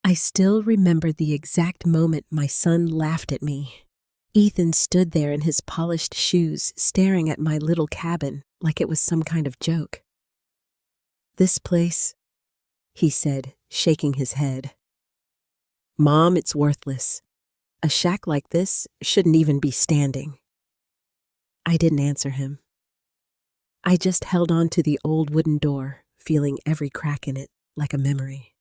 I still remember the exact moment my son laughed at me. Ethan stood there in his polished shoes, staring at my little cabin like it was some kind of joke. "This place," he said, shaking his head. "Mom, it's worthless. A shack like this shouldn't even be standing." I didn't answer him. I just held on to the old wooden door, feeling every crack in it like a memory.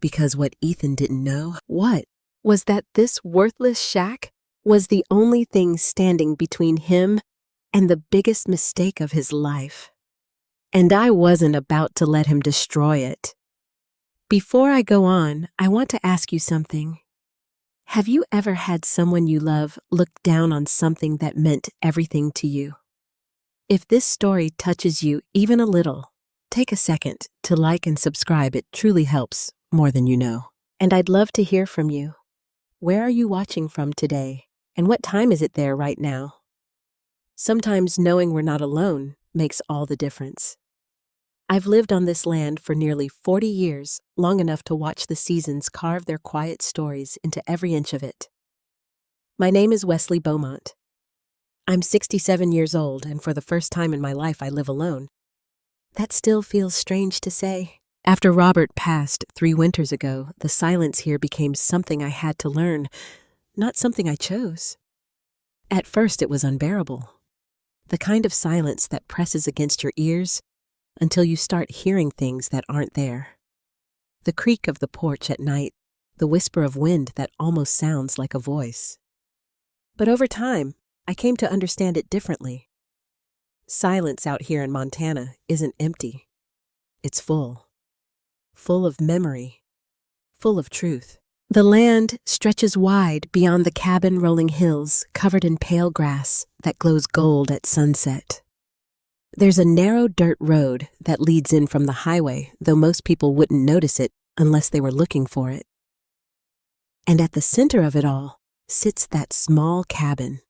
Because what Ethan didn't know, was that this worthless shack was the only thing standing between him and the biggest mistake of his life. And I wasn't about to let him destroy it. Before I go on, I want to ask you something. Have you ever had someone you love look down on something that meant everything to you? If this story touches you even a little, take a second to like and subscribe. It truly helps more than you know. And I'd love to hear from you. Where are you watching from today? And what time is it there right now? Sometimes knowing we're not alone makes all the difference. I've lived on this land for nearly 40 years, long enough to watch the seasons carve their quiet stories into every inch of it. My name is Wesley Beaumont. I'm 67 years old, and for the first time in my life I live alone. That still feels strange to say. After Robert passed 3 winters ago, the silence here became something I had to learn, not something I chose. At first it was unbearable. The kind of silence that presses against your ears until you start hearing things that aren't there. The creak of the porch at night, the whisper of wind that almost sounds like a voice. But over time, I came to understand it differently. Silence out here in Montana isn't empty. It's full. Full of memory. Full of truth. The land stretches wide beyond the cabin rolling hills covered in pale grass that glows gold at sunset. There's a narrow dirt road that leads in from the highway, though most people wouldn't notice it unless they were looking for it. And at the center of it all sits that small cabin,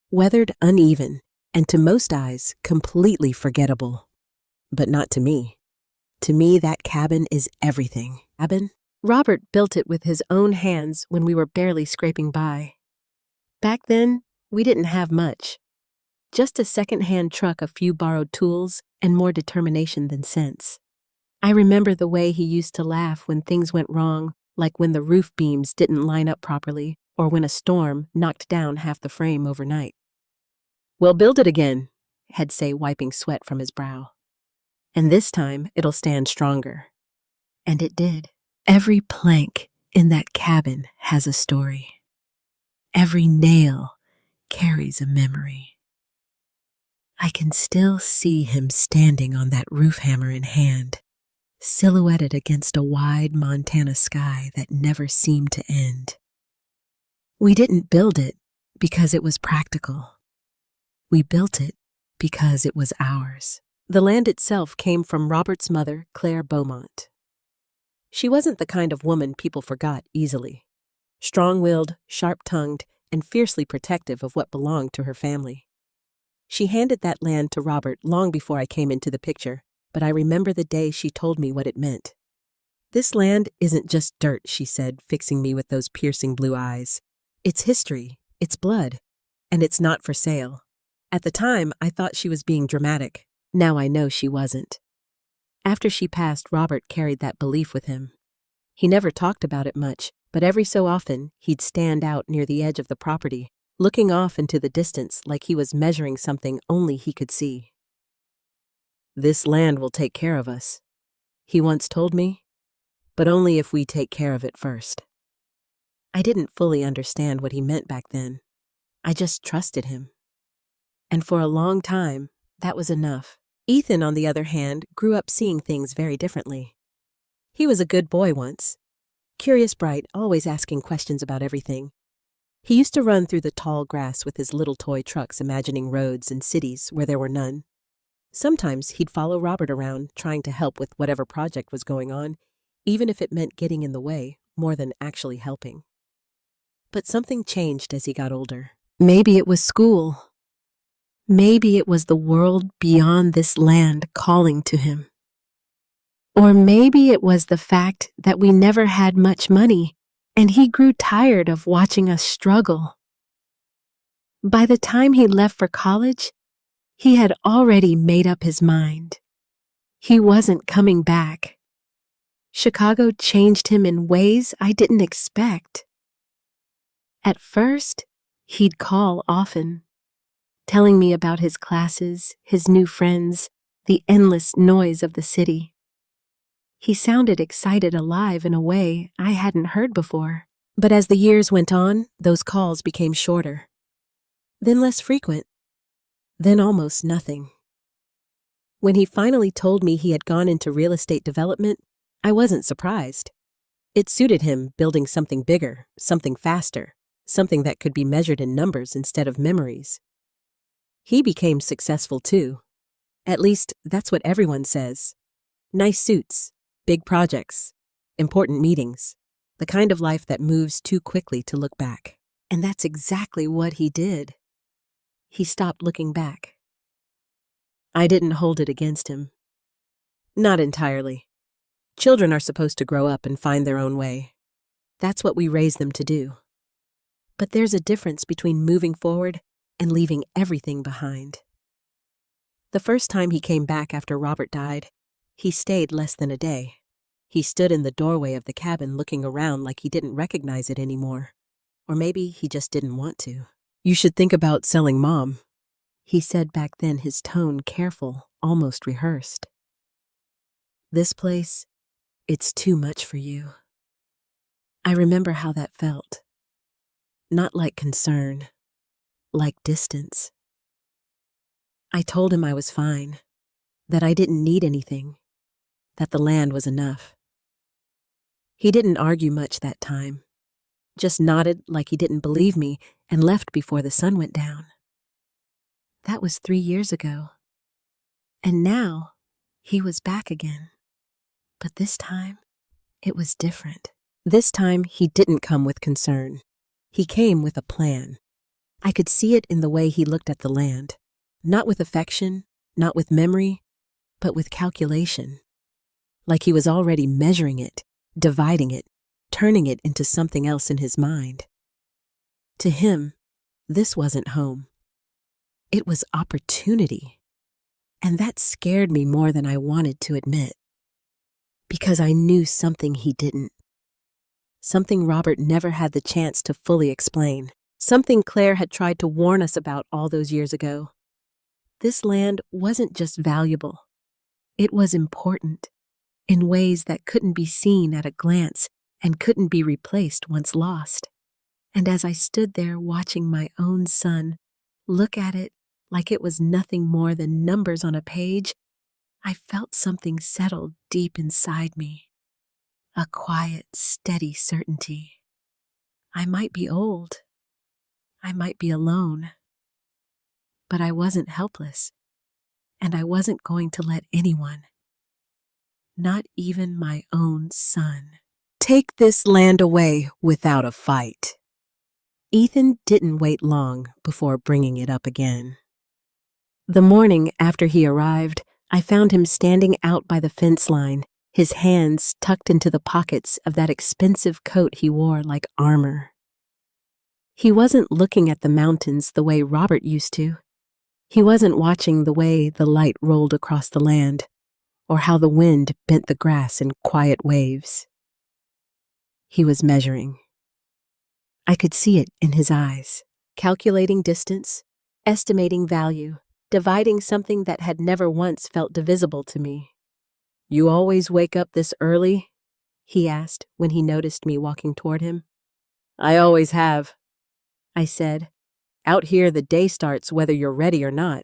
weathered uneven, and to most eyes completely forgettable. But not to me. To me, that cabin is everything. Robert built it with his own hands when we were barely scraping by. Back then, we didn't have much. Just a second-hand truck, a few borrowed tools, and more determination than sense. I remember the way he used to laugh when things went wrong, like when the roof beams didn't line up properly, or when a storm knocked down half the frame overnight. "We'll build it again," he'd say, wiping sweat from his brow. "And this time, it'll stand stronger." And it did. Every plank in that cabin has a story. Every nail carries a memory. I can still see him standing on that roof hammer in hand, silhouetted against a wide Montana sky that never seemed to end. We didn't build it because it was practical. We built it because it was ours. The land itself came from Robert's mother, Claire Beaumont. She wasn't the kind of woman people forgot easily. Strong-willed, sharp-tongued, and fiercely protective of what belonged to her family. She handed that land to Robert long before I came into the picture, but I remember the day she told me what it meant. "This land isn't just dirt," she said, fixing me with those piercing blue eyes. "It's history, it's blood, and it's not for sale." At the time, I thought she was being dramatic. Now I know she wasn't. After she passed, Robert carried that belief with him. He never talked about it much, but every so often he'd stand out near the edge of the property, looking off into the distance like he was measuring something only he could see. "This land will take care of us," he once told me, "but only if we take care of it first." I didn't fully understand what he meant back then. I just trusted him. And for a long time, that was enough. Ethan, on the other hand, grew up seeing things very differently. He was a good boy once. Curious, bright, always asking questions about everything. He used to run through the tall grass with his little toy trucks, imagining roads and cities where there were none. Sometimes he'd follow Robert around, trying to help with whatever project was going on, even if it meant getting in the way more than actually helping. But something changed as he got older. Maybe it was school. Maybe it was the world beyond this land calling to him. Or maybe it was the fact that we never had much money, and he grew tired of watching us struggle. By the time he left for college, he had already made up his mind. He wasn't coming back. Chicago changed him in ways I didn't expect. At first, he'd call often, telling me about his classes, his new friends, the endless noise of the city. He sounded excited, alive in a way I hadn't heard before. But as the years went on, those calls became shorter, then less frequent, then almost nothing. When he finally told me he had gone into real estate development, I wasn't surprised. It suited him, building something bigger, something faster, something that could be measured in numbers instead of memories. He became successful too. At least, that's what everyone says. Nice suits, big projects, important meetings, the kind of life that moves too quickly to look back. And that's exactly what he did. He stopped looking back. I didn't hold it against him. Not entirely. Children are supposed to grow up and find their own way. That's what we raise them to do. But there's a difference between moving forward and leaving everything behind. The first time he came back after Robert died, he stayed less than a day. He stood in the doorway of the cabin looking around like he didn't recognize it anymore. Or maybe he just didn't want to. "You should think about selling Mom," he said back then, his tone careful, almost rehearsed. "This place, it's too much for you." I remember how that felt. Not like concern, like distance. I told him I was fine, that I didn't need anything, that the land was enough. He didn't argue much that time, just nodded like he didn't believe me and left before the sun went down. That was 3 years ago. And now, he was back again. But this time, it was different. This time, he didn't come with concern. He came with a plan. I could see it in the way he looked at the land. Not with affection, not with memory, but with calculation. Like he was already measuring it, dividing it, turning it into something else in his mind. To him, this wasn't home. It was opportunity. And that scared me more than I wanted to admit. Because I knew something he didn't. Something Robert never had the chance to fully explain. Something Claire had tried to warn us about all those years ago. This land wasn't just valuable. It was important, in ways that couldn't be seen at a glance and couldn't be replaced once lost. And as I stood there watching my own son look at it like it was nothing more than numbers on a page, I felt something settle deep inside me. A quiet, steady certainty. I might be old. I might be alone. But I wasn't helpless. And I wasn't going to let anyone, not even my own son, take this land away without a fight. Ethan didn't wait long before bringing it up again. The morning after he arrived, I found him standing out by the fence line, his hands tucked into the pockets of that expensive coat he wore like armor. He wasn't looking at the mountains the way Robert used to. He wasn't watching the way the light rolled across the land, or how the wind bent the grass in quiet waves. He was measuring. I could see it in his eyes, calculating distance, estimating value, dividing something that had never once felt divisible to me. "You always wake up this early?" he asked when he noticed me walking toward him. "I always have," I said. "Out here the day starts whether you're ready or not."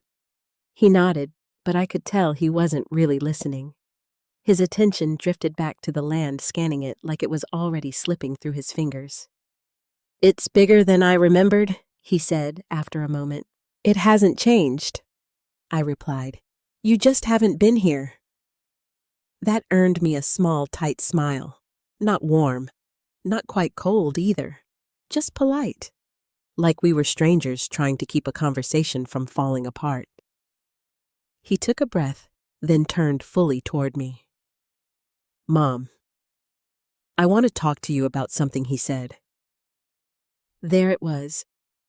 He nodded, but I could tell he wasn't really listening. His attention drifted back to the land, scanning it like it was already slipping through his fingers. "It's bigger than I remembered," he said after a moment. "It hasn't changed," I replied. "You just haven't been here." That earned me a small, tight smile. Not warm, not quite cold either, just polite. Like we were strangers trying to keep a conversation from falling apart. He took a breath, then turned fully toward me. "Mom, I want to talk to you about something," he said. There it was.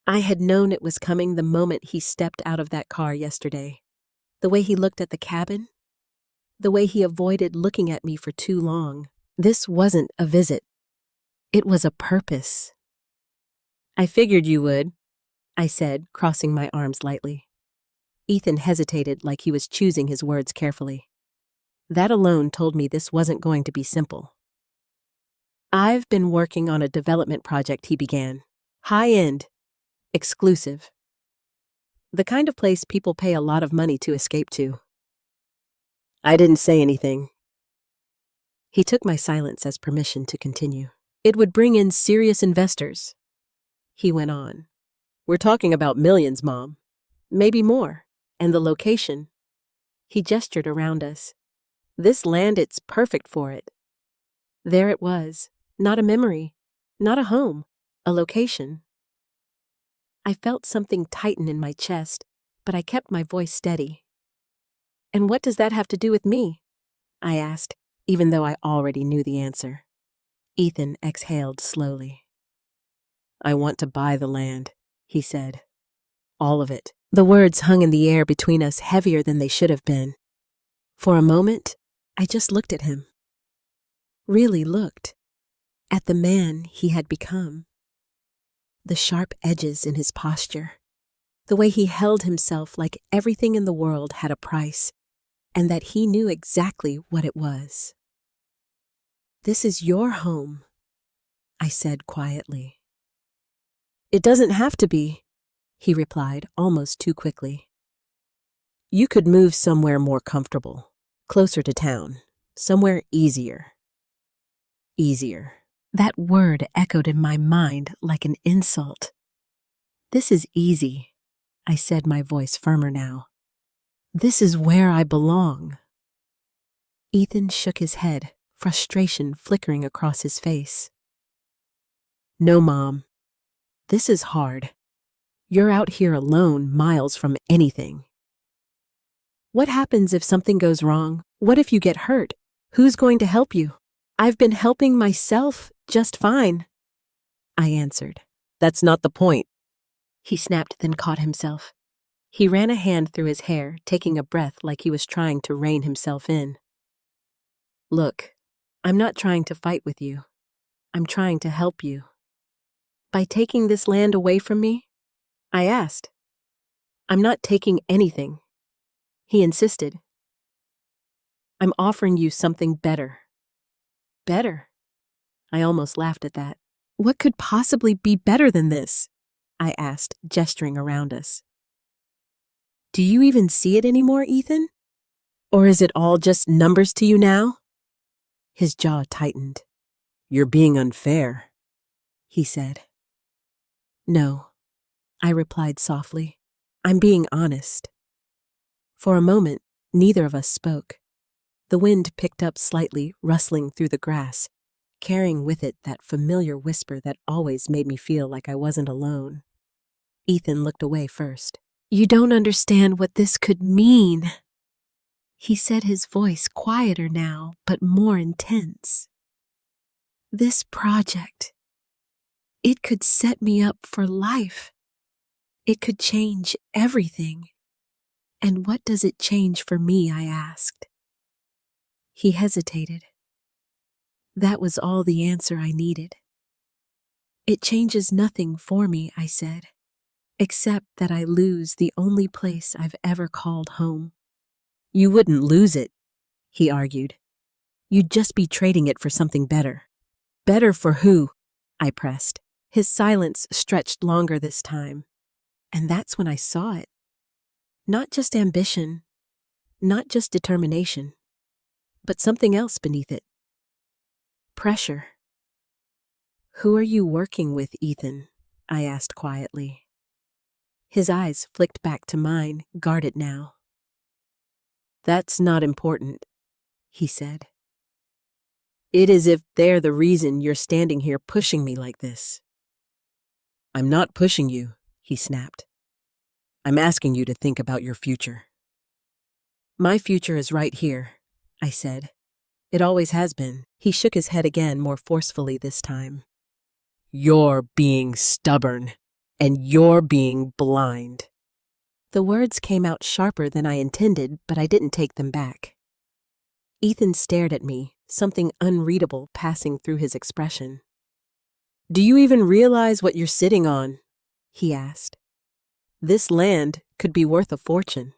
I had known it was coming the moment he stepped out of that car yesterday. The way he looked at the cabin, the way he avoided looking at me for too long. This wasn't a visit. It was a purpose. "I figured you would," I said, crossing my arms lightly. Ethan hesitated like he was choosing his words carefully. That alone told me this wasn't going to be simple. "I've been working on a development project," he began. "High-end, exclusive. The kind of place people pay a lot of money to escape to." I didn't say anything. He took my silence as permission to continue. "It would bring in serious investors," he went on. "We're talking about millions, Mom. Maybe more. And the location." He gestured around us. "This land, it's perfect for it." There it was. Not a memory. Not a home. A location. I felt something tighten in my chest, but I kept my voice steady. "And what does that have to do with me?" I asked, even though I already knew the answer. Ethan exhaled slowly. "I want to buy the land," he said. "All of it." The words hung in the air between us heavier than they should have been. For a moment, I just looked at him. Really looked. At the man he had become. The sharp edges in his posture. The way he held himself like everything in the world had a price, and that he knew exactly what it was. "This is your home," I said quietly. "It doesn't have to be," he replied almost too quickly. "You could move somewhere more comfortable, closer to town, somewhere easier." Easier. That word echoed in my mind like an insult. "This is easy," I said, my voice firmer now. "This is where I belong." Ethan shook his head, frustration flickering across his face. "No, Mom. This is hard. You're out here alone, miles from anything. What happens if something goes wrong? What if you get hurt? Who's going to help you?" "I've been helping myself just fine," I answered. "That's not the point," he snapped, then caught himself. He ran a hand through his hair, taking a breath like he was trying to rein himself in. "Look, I'm not trying to fight with you. I'm trying to help you." "By taking this land away from me?" I asked. "I'm not taking anything," he insisted. "I'm offering you something better." "Better?" I almost laughed at that. "What could possibly be better than this?" I asked, gesturing around us. "Do you even see it anymore, Ethan? Or is it all just numbers to you now?" His jaw tightened. "You're being unfair," he said. "No," I replied softly. "I'm being honest." For a moment, neither of us spoke. The wind picked up slightly, rustling through the grass, carrying with it that familiar whisper that always made me feel like I wasn't alone. Ethan looked away first. "You don't understand what this could mean," he said, his voice quieter now, but more intense. "This project, it could set me up for life. It could change everything." "And what does it change for me?" I asked. He hesitated. That was all the answer I needed. "It changes nothing for me," I said, "except that I lose the only place I've ever called home." "You wouldn't lose it," he argued. "You'd just be trading it for something better." "Better for who?" I pressed. His silence stretched longer this time, and that's when I saw it. Not just ambition, not just determination, but something else beneath it. Pressure. "Who are you working with, Ethan?" I asked quietly. His eyes flicked back to mine, guarded now. "That's not important," he said. "It is if they're the reason you're standing here pushing me like this." "I'm not pushing you," he snapped. "I'm asking you to think about your future." "My future is right here," I said. It always has been. He shook his head again, more forcefully this time. You're being stubborn, and you're being blind. The words came out sharper than I intended, but I didn't take them back. Ethan stared at me, something unreadable passing through his expression. Do you even realize what you're sitting on? He asked. This land could be worth a fortune.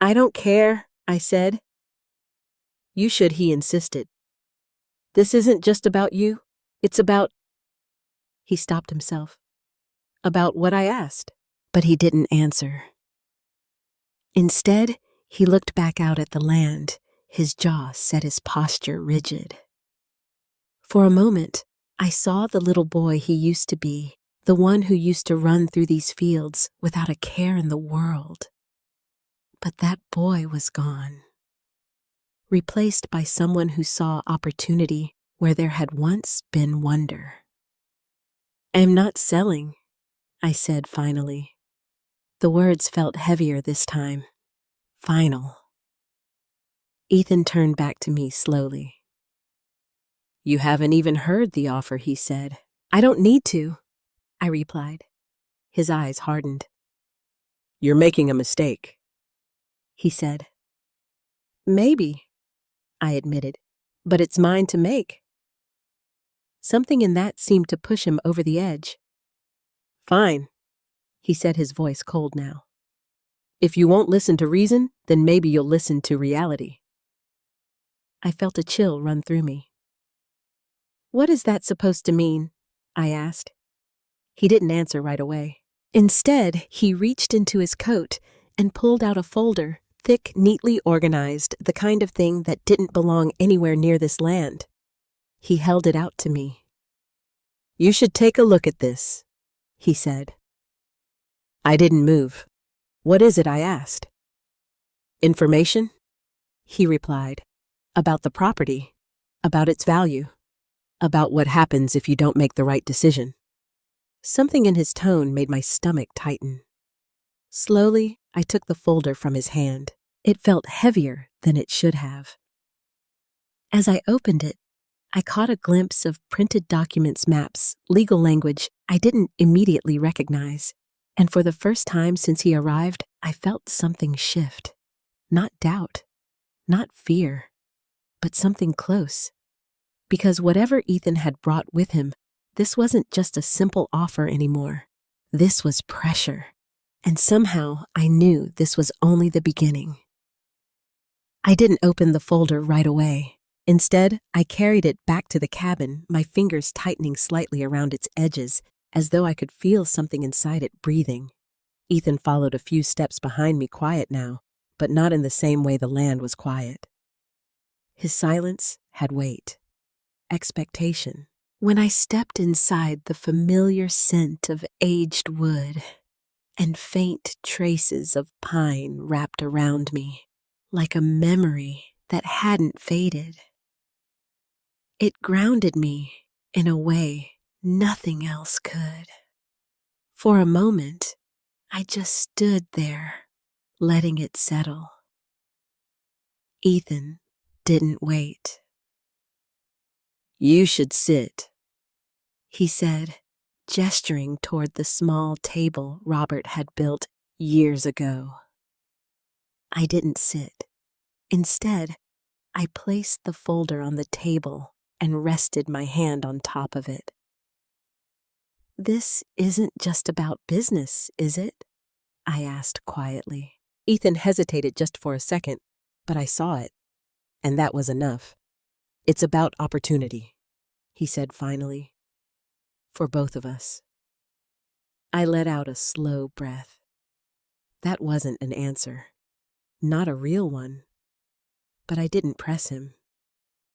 I don't care, I said. You should, he insisted. This isn't just about you. It's about... He stopped himself. About what I asked. But he didn't answer. Instead, he looked back out at the land, his jaw set, his posture rigid. For a moment, I saw the little boy he used to be, the one who used to run through these fields without a care in the world. But that boy was gone, replaced by someone who saw opportunity where there had once been wonder. I'm not selling, I said finally. The words felt heavier this time. Final. Ethan turned back to me slowly. You haven't even heard the offer, he said. I don't need to, I replied. His eyes hardened. You're making a mistake, he said. Maybe, I admitted, but it's mine to make. Something in that seemed to push him over the edge. Fine, he said, his voice cold now. If you won't listen to reason, then maybe you'll listen to reality. I felt a chill run through me. What is that supposed to mean? I asked. He didn't answer right away. Instead, he reached into his coat and pulled out a folder, thick, neatly organized, the kind of thing that didn't belong anywhere near this land. He held it out to me. You should take a look at this, he said. I didn't move. What is it? I asked. Information, he replied, about the property, about its value, about what happens if you don't make the right decision. Something in his tone made my stomach tighten. Slowly, I took the folder from his hand. It felt heavier than it should have. As I opened it, I caught a glimpse of printed documents, maps, legal language I didn't immediately recognize. And for the first time since he arrived, I felt something shift. Not doubt, not fear, but something close. Because whatever Ethan had brought with him, this wasn't just a simple offer anymore. This was pressure. And somehow I knew this was only the beginning. I didn't open the folder right away. Instead, I carried it back to the cabin, my fingers tightening slightly around its edges, as though I could feel something inside it breathing. Ethan followed a few steps behind me, quiet now, but not in the same way the land was quiet. His silence had weight, expectation. When I stepped inside, the familiar scent of aged wood and faint traces of pine wrapped around me, like a memory that hadn't faded. It grounded me in a way nothing else could. For a moment, I just stood there, letting it settle. Ethan didn't wait. You should sit, he said, gesturing toward the small table Robert had built years ago. I didn't sit. Instead, I placed the folder on the table and rested my hand on top of it. This isn't just about business, is it? I asked quietly. Ethan hesitated just for a second, but I saw it, and that was enough. It's about opportunity, he said finally, for both of us. I let out a slow breath. That wasn't an answer, not a real one, but I didn't press him,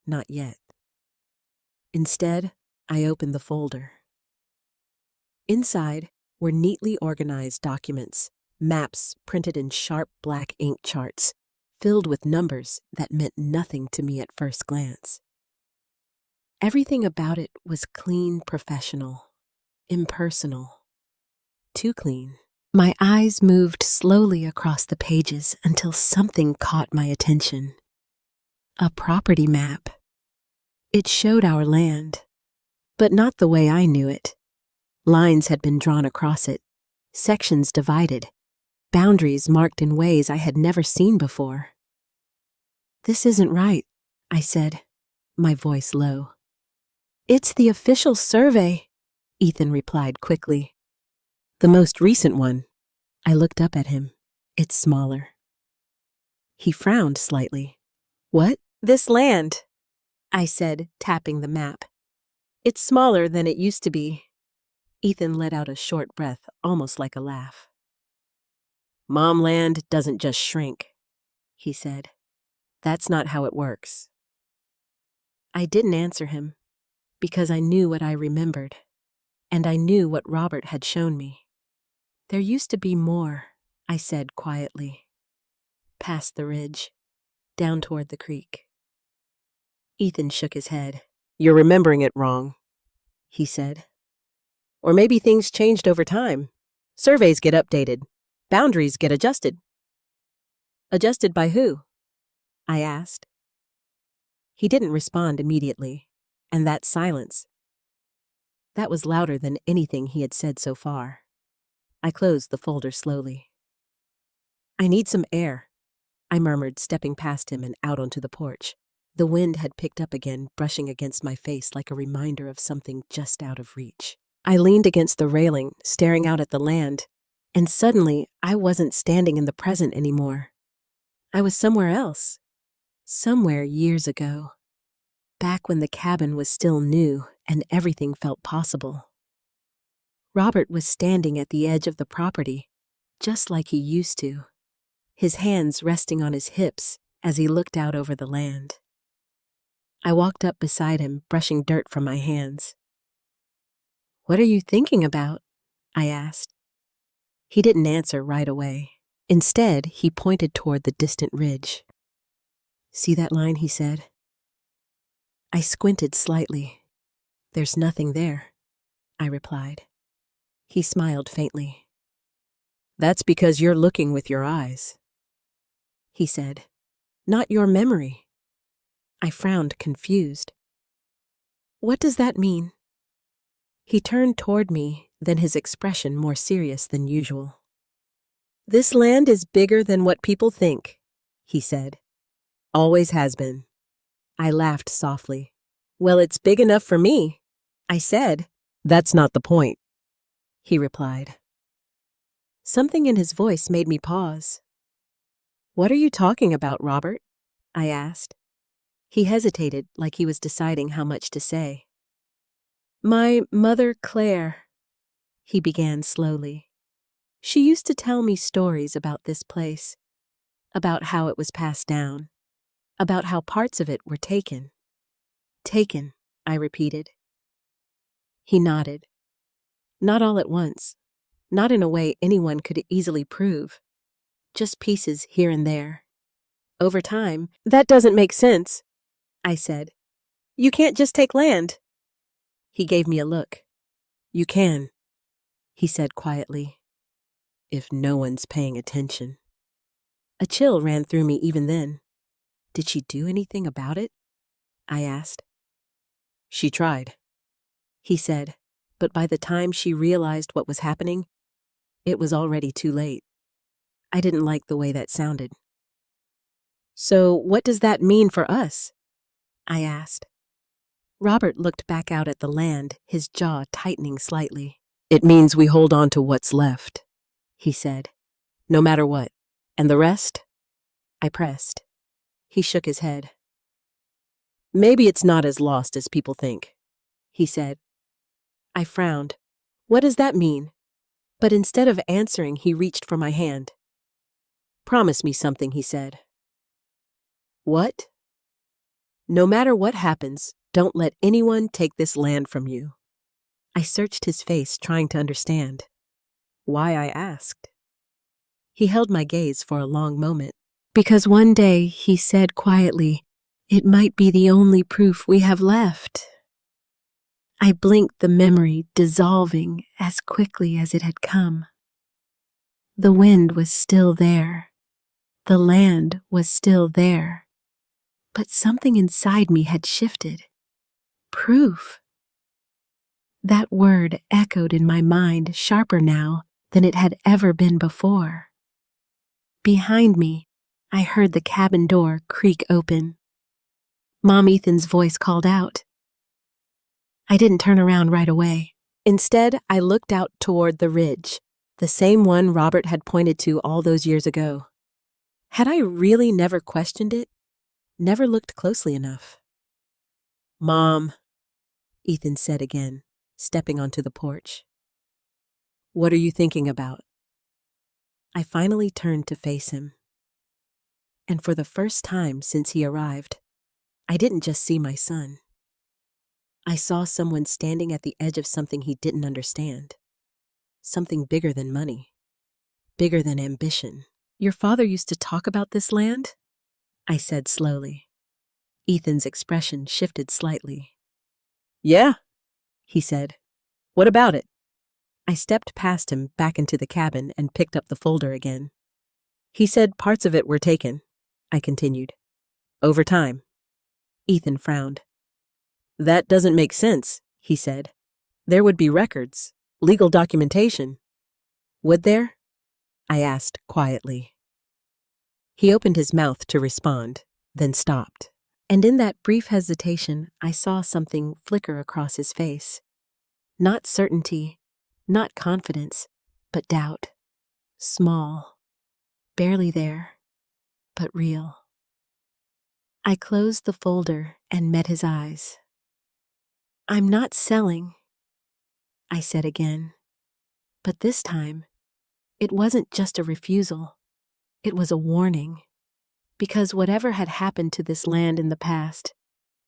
not yet. Instead, I opened the folder. Inside were neatly organized documents, maps printed in sharp black ink charts, filled with numbers that meant nothing to me at first glance. Everything about it was clean, professional, impersonal, too clean. My eyes moved slowly across the pages until something caught my attention. A property map. It showed our land, but not the way I knew it. Lines had been drawn across it, sections divided, boundaries marked in ways I had never seen before. "This isn't right," I said, my voice low. "It's the official survey," Ethan replied quickly. "The most recent one." I looked up at him. "It's smaller." He frowned slightly. "What?" "This land," I said, tapping the map. "It's smaller than it used to be." Ethan let out a short breath, almost like a laugh. "Mom land doesn't just shrink," he said. "That's not how it works." I didn't answer him, because I knew what I remembered, and I knew what Robert had shown me. "There used to be more," I said quietly. "Past the ridge, down toward the creek." Ethan shook his head. "You're remembering it wrong," he said. "Or maybe things changed over time. Surveys get updated. Boundaries get adjusted." "Adjusted by who?" I asked. He didn't respond immediately, and that silence, that was louder than anything he had said so far. I closed the folder slowly. "I need some air," I murmured, stepping past him and out onto the porch. The wind had picked up again, brushing against my face like a reminder of something just out of reach. I leaned against the railing, staring out at the land, and suddenly I wasn't standing in the present anymore. I was somewhere else, somewhere years ago, back when the cabin was still new and everything felt possible. Robert was standing at the edge of the property, just like he used to, his hands resting on his hips as he looked out over the land. I walked up beside him, brushing dirt from my hands. "What are you thinking about?" I asked. He didn't answer right away. Instead, he pointed toward the distant ridge. "See that line?" he said. I squinted slightly. "There's nothing there," I replied. He smiled faintly. "That's because you're looking with your eyes," he said. "Not your memory." I frowned, confused. "What does that mean?" He turned toward me, then his expression more serious than usual. "This land is bigger than what people think," he said. "Always has been." I laughed softly. "Well, it's big enough for me," I said. "That's not the point," he replied. Something in his voice made me pause. "What are you talking about, Robert?" I asked. He hesitated, like he was deciding how much to say. "My mother, Claire," he began slowly. "She used to tell me stories about this place, about how it was passed down, about how parts of it were taken." "Taken," I repeated. He nodded. "Not all at once, not in a way anyone could easily prove, just pieces here and there. Over time." "That doesn't make sense," I said. "You can't just take land." He gave me a look. "You can," he said quietly, "if no one's paying attention." A chill ran through me even then. "Did she do anything about it?" I asked. "She tried," he said, but by the time she realized what was happening, it was already too late. I didn't like the way that sounded. "So what does that mean for us?" I asked. Robert looked back out at the land, his jaw tightening slightly. "It means we hold on to what's left," he said, "no matter what. And the rest?" I pressed. He shook his head. "Maybe it's not as lost as people think," he said. I frowned. "What does that mean?" But instead of answering, he reached for my hand. "Promise me something," he said. "What?" "No matter what happens, don't let anyone take this land from you." I searched his face, trying to understand. Why, I asked. He held my gaze for a long moment. "Because one day," he said quietly, "it might be the only proof we have left." I blinked, the memory dissolving as quickly as it had come. The wind was still there. The land was still there. But something inside me had shifted. Proof. That word echoed in my mind sharper now than it had ever been before. Behind me, I heard the cabin door creak open. Mom Ethan's voice called out. I didn't turn around right away. Instead, I looked out toward the ridge, the same one Robert had pointed to all those years ago. Had I really never questioned it? Never looked closely enough? Mom, Ethan said again, stepping onto the porch. What are you thinking about? I finally turned to face him. And for the first time since he arrived, I didn't just see my son. I saw someone standing at the edge of something he didn't understand. Something bigger than money. Bigger than ambition. Your father used to talk about this land? I said slowly. Ethan's expression shifted slightly. Yeah, he said. What about it? I stepped past him back into the cabin and picked up the folder again. He said parts of it were taken, I continued. Over time. Ethan frowned. That doesn't make sense, he said. There would be records, legal documentation. Would there? I asked quietly. He opened his mouth to respond, then stopped. And in that brief hesitation, I saw something flicker across his face. Not certainty, not confidence, but doubt. Small, barely there, but real. I closed the folder and met his eyes. I'm not selling, I said again. But this time, it wasn't just a refusal. It was a warning. Because whatever had happened to this land in the past,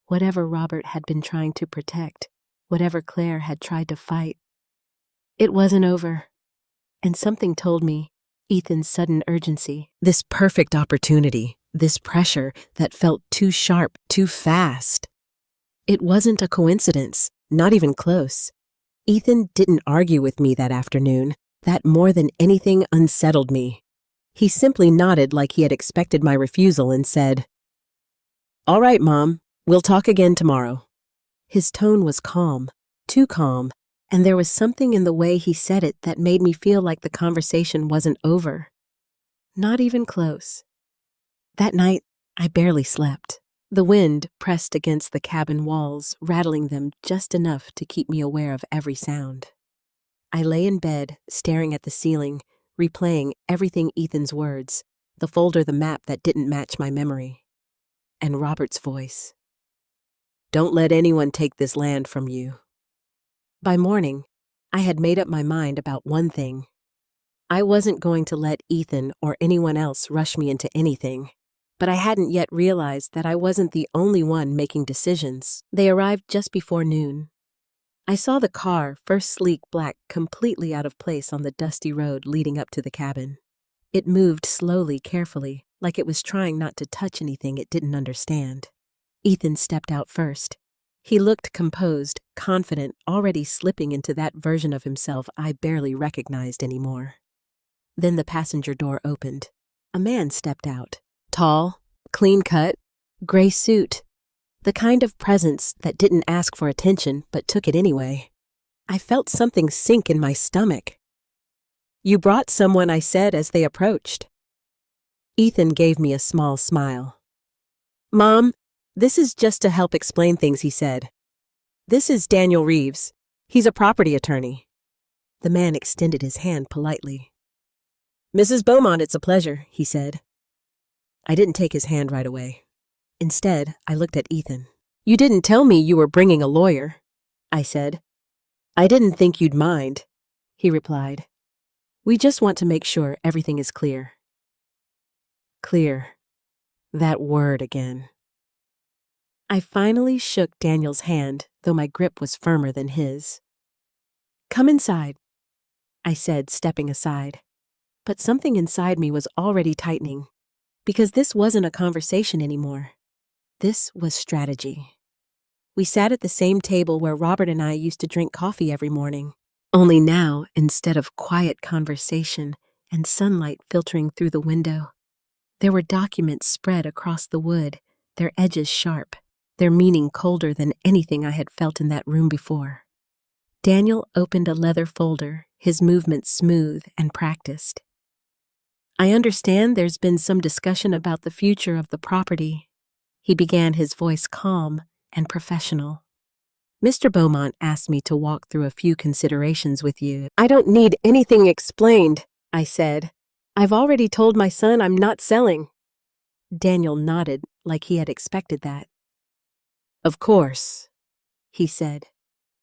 whatever Robert had been trying to protect, whatever Claire had tried to fight, it wasn't over. And something told me, Ethan's sudden urgency, this perfect opportunity, this pressure that felt too sharp, too fast. It wasn't a coincidence, not even close. Ethan didn't argue with me that afternoon. That more than anything unsettled me. He simply nodded like he had expected my refusal and said, All right, Mom, we'll talk again tomorrow. His tone was calm, too calm, and there was something in the way he said it that made me feel like the conversation wasn't over. Not even close. That night, I barely slept. The wind pressed against the cabin walls, rattling them just enough to keep me aware of every sound. I lay in bed, staring at the ceiling, replaying everything Ethan's words, the folder, the map that didn't match my memory. And Robert's voice. Don't let anyone take this land from you. By morning, I had made up my mind about one thing. I wasn't going to let Ethan or anyone else rush me into anything. But I hadn't yet realized that I wasn't the only one making decisions. They arrived just before noon. I saw the car, first sleek black, completely out of place on the dusty road leading up to the cabin. It moved slowly, carefully, like it was trying not to touch anything it didn't understand. Ethan stepped out first. He looked composed, confident, already slipping into that version of himself I barely recognized anymore. Then the passenger door opened. A man stepped out. Tall, clean-cut, gray suit. The kind of presence that didn't ask for attention but took it anyway. I felt something sink in my stomach. You brought someone, I said as they approached. Ethan gave me a small smile. Mom, this is just to help explain things, he said. This is Daniel Reeves. He's a property attorney. The man extended his hand politely. Mrs. Beaumont, it's a pleasure, he said. I didn't take his hand right away. Instead, I looked at Ethan. You didn't tell me you were bringing a lawyer, I said. I didn't think you'd mind, he replied. We just want to make sure everything is clear. Clear. That word again. I finally shook Daniel's hand, though my grip was firmer than his. Come inside, I said, stepping aside. But something inside me was already tightening, because this wasn't a conversation anymore. This was strategy. We sat at the same table where Robert and I used to drink coffee every morning. Only now, instead of quiet conversation and sunlight filtering through the window, there were documents spread across the wood, their edges sharp, their meaning colder than anything I had felt in that room before. Daniel opened a leather folder, his movements smooth and practiced. I understand there's been some discussion about the future of the property. He began, his voice calm and professional. Mr. Beaumont asked me to walk through a few considerations with you. I don't need anything explained, I said. I've already told my son I'm not selling. Daniel nodded like he had expected that. Of course, he said,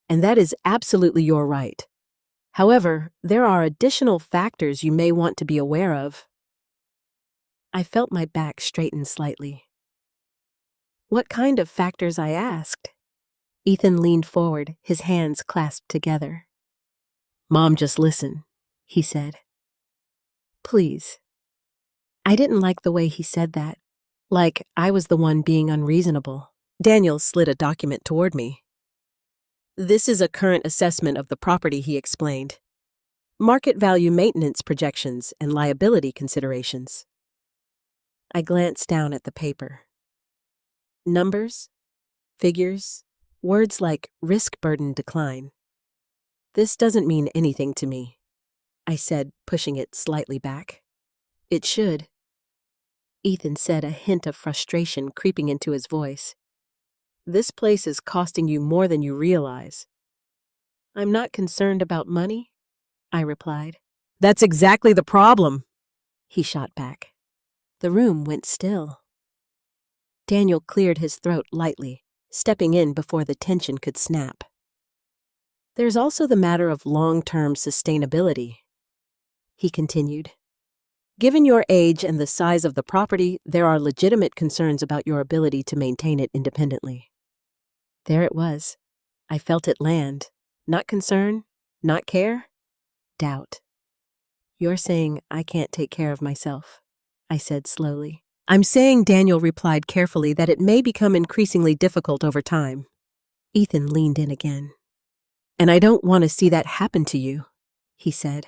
and that is absolutely your right. However, there are additional factors you may want to be aware of. I felt my back straighten slightly. What kind of factors? I asked. Ethan leaned forward, his hands clasped together. Mom, just listen, he said. Please. I didn't like the way he said that, like I was the one being unreasonable. Daniel slid a document toward me. This is a current assessment of the property, he explained. Market value maintenance projections and liability considerations. I glanced down at the paper. Numbers, figures, words like risk burden decline. This doesn't mean anything to me, I said, pushing it slightly back. It should. Ethan said, a hint of frustration creeping into his voice. This place is costing you more than you realize. I'm not concerned about money, I replied. That's exactly the problem, he shot back. The room went still. Daniel cleared his throat lightly, stepping in before the tension could snap. There's also the matter of long-term sustainability, he continued. Given your age and the size of the property, there are legitimate concerns about your ability to maintain it independently. There it was. I felt it land. Not concern, not care, doubt. You're saying I can't take care of myself, I said slowly. I'm saying, Daniel replied carefully, that it may become increasingly difficult over time. Ethan leaned in again. And I don't want to see that happen to you, he said.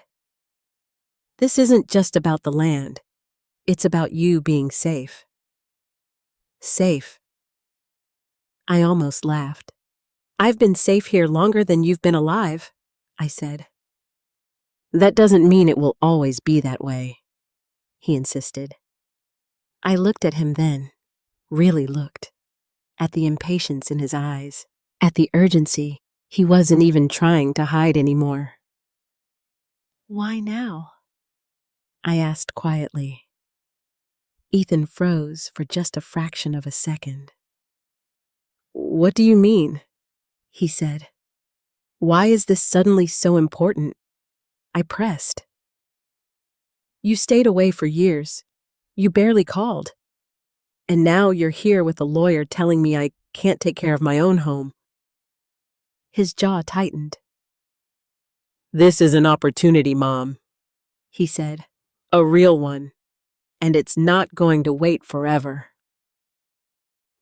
This isn't just about the land. It's about you being safe. Safe. I almost laughed. I've been safe here longer than you've been alive, I said. That doesn't mean it will always be that way, he insisted. I looked at him then, really looked, at the impatience in his eyes, at the urgency he wasn't even trying to hide anymore. Why now? I asked quietly. Ethan froze for just a fraction of a second. What do you mean? He said. Why is this suddenly so important? I pressed. You stayed away for years. You barely called. And now you're here with a lawyer telling me I can't take care of my own home. His jaw tightened. This is an opportunity, Mom, he said. A real one. And it's not going to wait forever.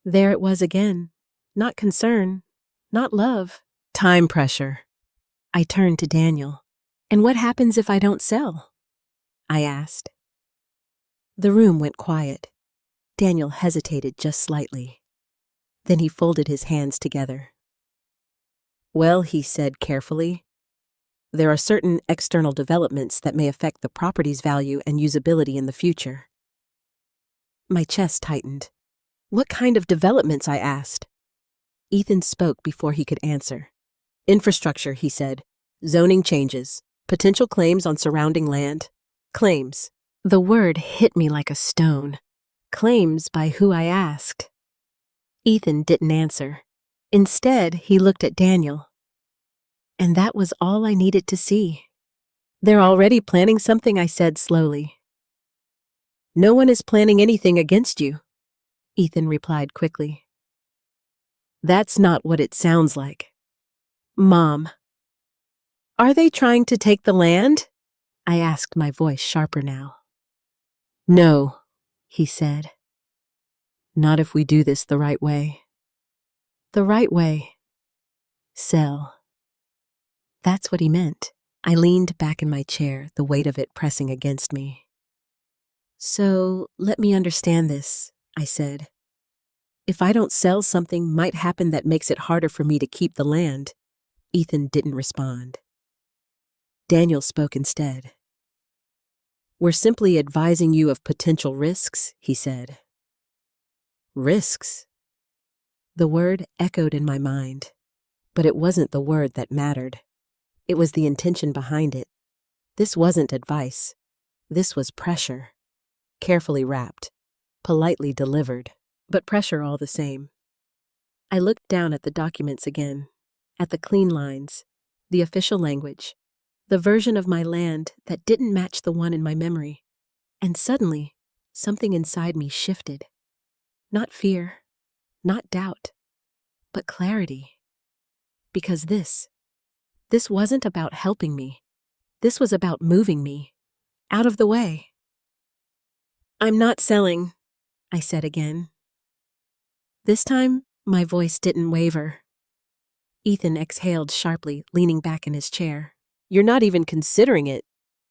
There it was again. Not concern, not love, time pressure. I turned to Daniel. And what happens if I don't sell? I asked. The room went quiet. Daniel hesitated just slightly. Then he folded his hands together. Well, he said carefully, there are certain external developments that may affect the property's value and usability in the future. My chest tightened. What kind of developments? I asked. Ethan spoke before he could answer. Infrastructure, he said. Zoning changes. Potential claims on surrounding land. Claims. The word hit me like a stone. Claims by who? I asked. Ethan didn't answer. Instead, he looked at Daniel. And that was all I needed to see. They're already planning something, I said slowly. No one is planning anything against you, Ethan replied quickly. That's not what it sounds like. Mom. Are they trying to take the land? I asked, my voice sharper now. No, he said. Not if we do this the right way. The right way. Sell. That's what he meant. I leaned back in my chair, the weight of it pressing against me. So, let me understand this, I said. If I don't sell, something might happen that makes it harder for me to keep the land. Ethan didn't respond. Daniel spoke instead. We're simply advising you of potential risks, he said. Risks? The word echoed in my mind, but it wasn't the word that mattered. It was the intention behind it. This wasn't advice. This was pressure. Carefully wrapped, politely delivered, but pressure all the same. I looked down at the documents again, at the clean lines, the official language, the version of my land that didn't match the one in my memory. And suddenly, something inside me shifted. Not fear, not doubt, but clarity. Because this wasn't about helping me. This was about moving me out of the way. I'm not selling, I said again. This time, my voice didn't waver. Ethan exhaled sharply, leaning back in his chair. You're not even considering it,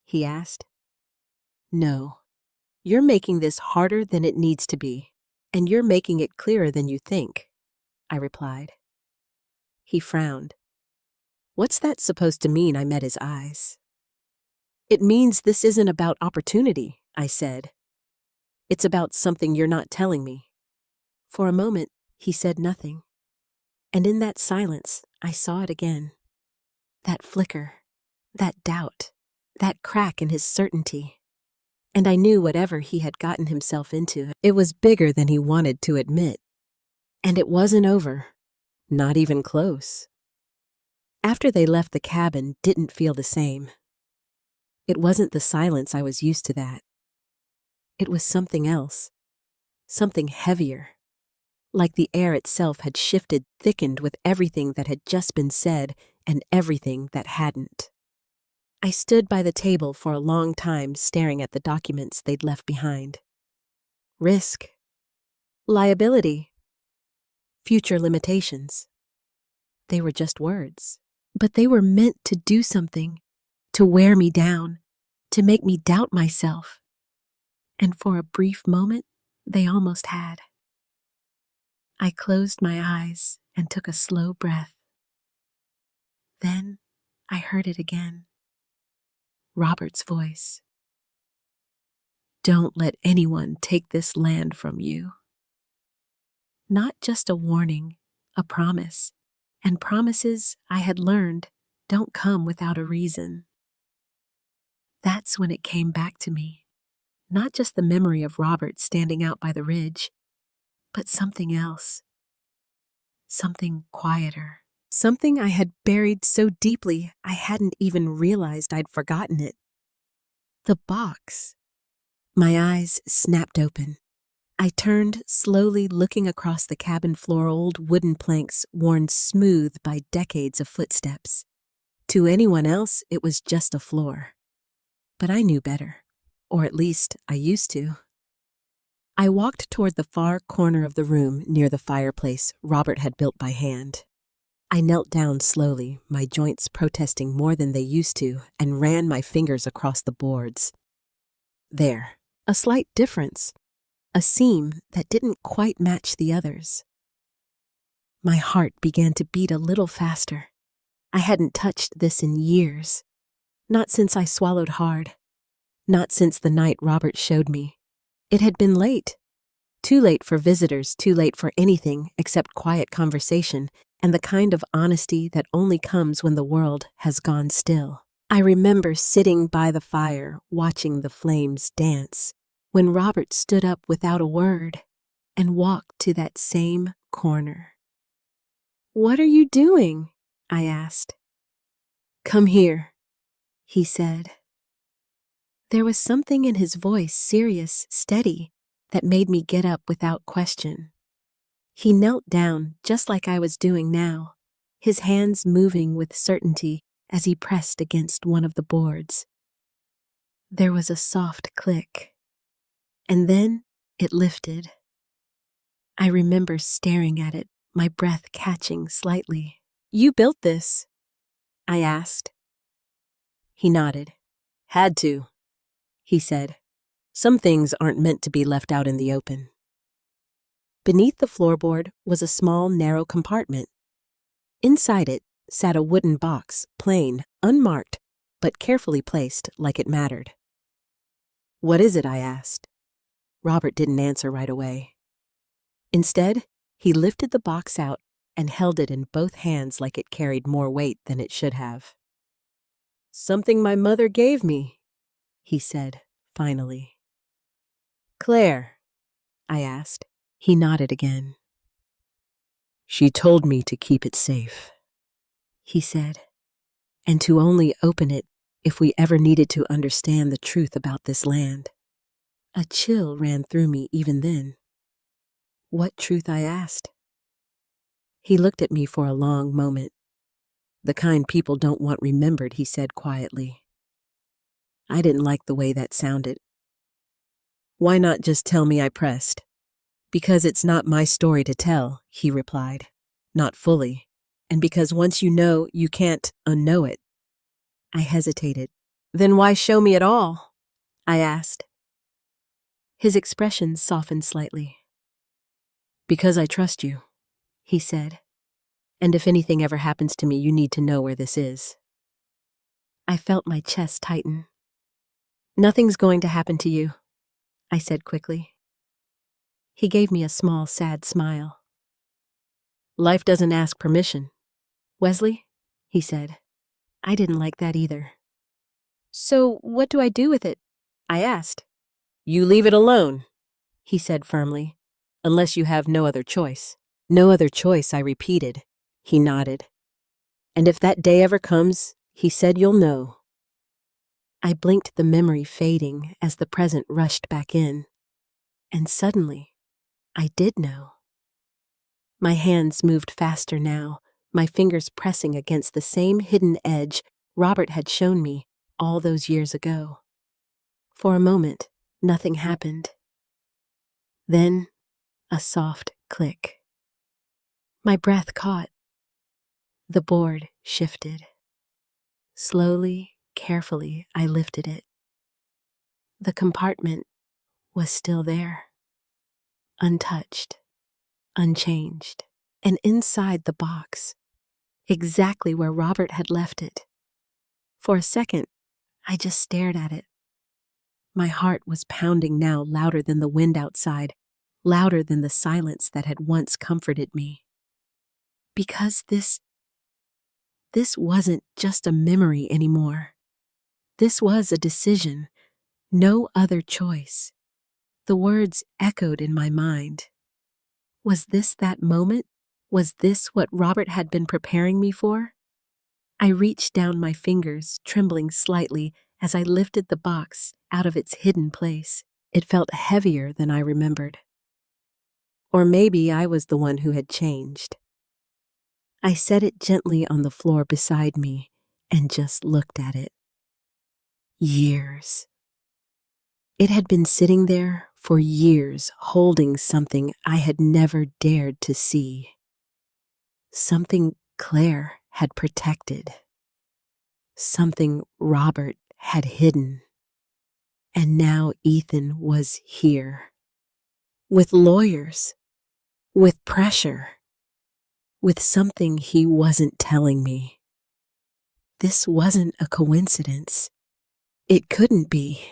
he asked. No. You're making this harder than it needs to be, and you're making it clearer than you think, I replied. He frowned. What's that supposed to mean? I met his eyes. It means this isn't about opportunity, I said. It's about something you're not telling me. For a moment, he said nothing. And in that silence, I saw it again. That flicker, that doubt, that crack in his certainty. And I knew whatever he had gotten himself into, it was bigger than he wanted to admit. And it wasn't over. Not even close. After they left, the cabin didn't feel the same. It wasn't the silence I was used to that. It was something else. Something heavier. Like the air itself had shifted, thickened with everything that had just been said and everything that hadn't. I stood by the table for a long time staring at the documents they'd left behind. Risk. Liability. Future limitations. They were just words, but they were meant to do something, to wear me down, to make me doubt myself. And for a brief moment, they almost had. I closed my eyes and took a slow breath. Then I heard it again. Robert's voice. Don't let anyone take this land from you. Not just a warning, a promise. And promises, I had learned, don't come without a reason. That's when it came back to me. Not just the memory of Robert standing out by the ridge, but something else. Something quieter. Something I had buried so deeply I hadn't even realized I'd forgotten it. The box. My eyes snapped open. I turned, slowly looking across the cabin floor, old wooden planks worn smooth by decades of footsteps. To anyone else, it was just a floor. But I knew better. Or at least, I used to. I walked toward the far corner of the room near the fireplace Robert had built by hand. I knelt down slowly, my joints protesting more than they used to, and ran my fingers across the boards. There, a slight difference. A seam that didn't quite match the others. My heart began to beat a little faster. I hadn't touched this in years. Not since I swallowed hard. Not since the night Robert showed me. It had been late. Too late for visitors, too late for anything except quiet conversation and the kind of honesty that only comes when the world has gone still. I remember sitting by the fire, watching the flames dance, when Robert stood up without a word and walked to that same corner. What are you doing? I asked. Come here, he said. There was something in his voice, serious, steady, that made me get up without question. He knelt down just like I was doing now, his hands moving with certainty as he pressed against one of the boards. There was a soft click. And then it lifted. I remember staring at it, my breath catching slightly. You built this? I asked. He nodded. Had to, he said. Some things aren't meant to be left out in the open. Beneath the floorboard was a small, narrow compartment. Inside it sat a wooden box, plain, unmarked, but carefully placed like it mattered. "What is it?" I asked. Robert didn't answer right away. Instead, he lifted the box out and held it in both hands like it carried more weight than it should have. "Something my mother gave me," he said, finally. "Claire?" I asked. He nodded again. "She told me to keep it safe," he said, "and to only open it if we ever needed to understand the truth about this land." A chill ran through me even then. "What truth?" I asked. He looked at me for a long moment. "The kind people don't want remembered," he said quietly. I didn't like the way that sounded. "Why not just tell me?" I pressed. "Because it's not my story to tell," he replied. "Not fully. And because once you know, you can't unknow it." I hesitated. "Then why show me at all?" I asked. His expression softened slightly. "Because I trust you," he said. "And if anything ever happens to me, you need to know where this is." I felt my chest tighten. "Nothing's going to happen to you," I said quickly. He gave me a small, sad smile. "Life doesn't ask permission, Wesley," he said. I didn't like that either. "So what do I do with it?" I asked. "You leave it alone," he said firmly, "unless you have no other choice." "No other choice," I repeated. He nodded. "And if that day ever comes," he said, "you'll know." I blinked, the memory fading as the present rushed back in. And suddenly, I did know. My hands moved faster now, my fingers pressing against the same hidden edge Robert had shown me all those years ago. For a moment, nothing happened. Then, a soft click. My breath caught. The board shifted. Slowly, carefully, I lifted it. The compartment was still there, untouched, unchanged, and inside the box, exactly where Robert had left it. For a second, I just stared at it. My heart was pounding now, louder than the wind outside, louder than the silence that had once comforted me. Because this wasn't just a memory anymore. This was a decision, no other choice. The words echoed in my mind. Was this that moment? Was this what Robert had been preparing me for? I reached down my fingers, trembling slightly, as I lifted the box out of its hidden place. It felt heavier than I remembered. Or maybe I was the one who had changed. I set it gently on the floor beside me and just looked at it. Years. It had been sitting there for years, holding something I had never dared to see. Something Claire had protected. Something Robert had hidden. And now Ethan was here. With lawyers. With pressure. With something he wasn't telling me. This wasn't a coincidence. It couldn't be.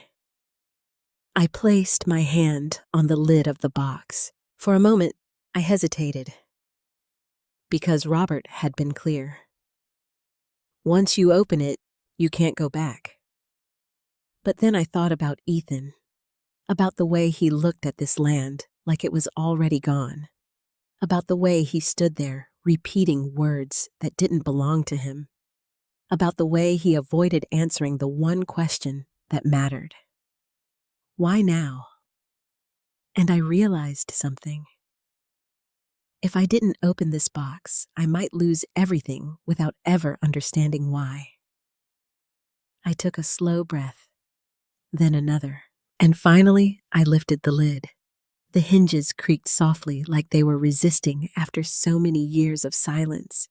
I placed my hand on the lid of the box. For a moment, I hesitated. Because Robert had been clear. Once you open it, you can't go back. But then I thought about Ethan, about the way he looked at this land like it was already gone, about the way he stood there repeating words that didn't belong to him, about the way he avoided answering the one question that mattered. Why now? And I realized something. If I didn't open this box, I might lose everything without ever understanding why. I took a slow breath, then another, and finally I lifted the lid. The hinges creaked softly like they were resisting after so many years of silence.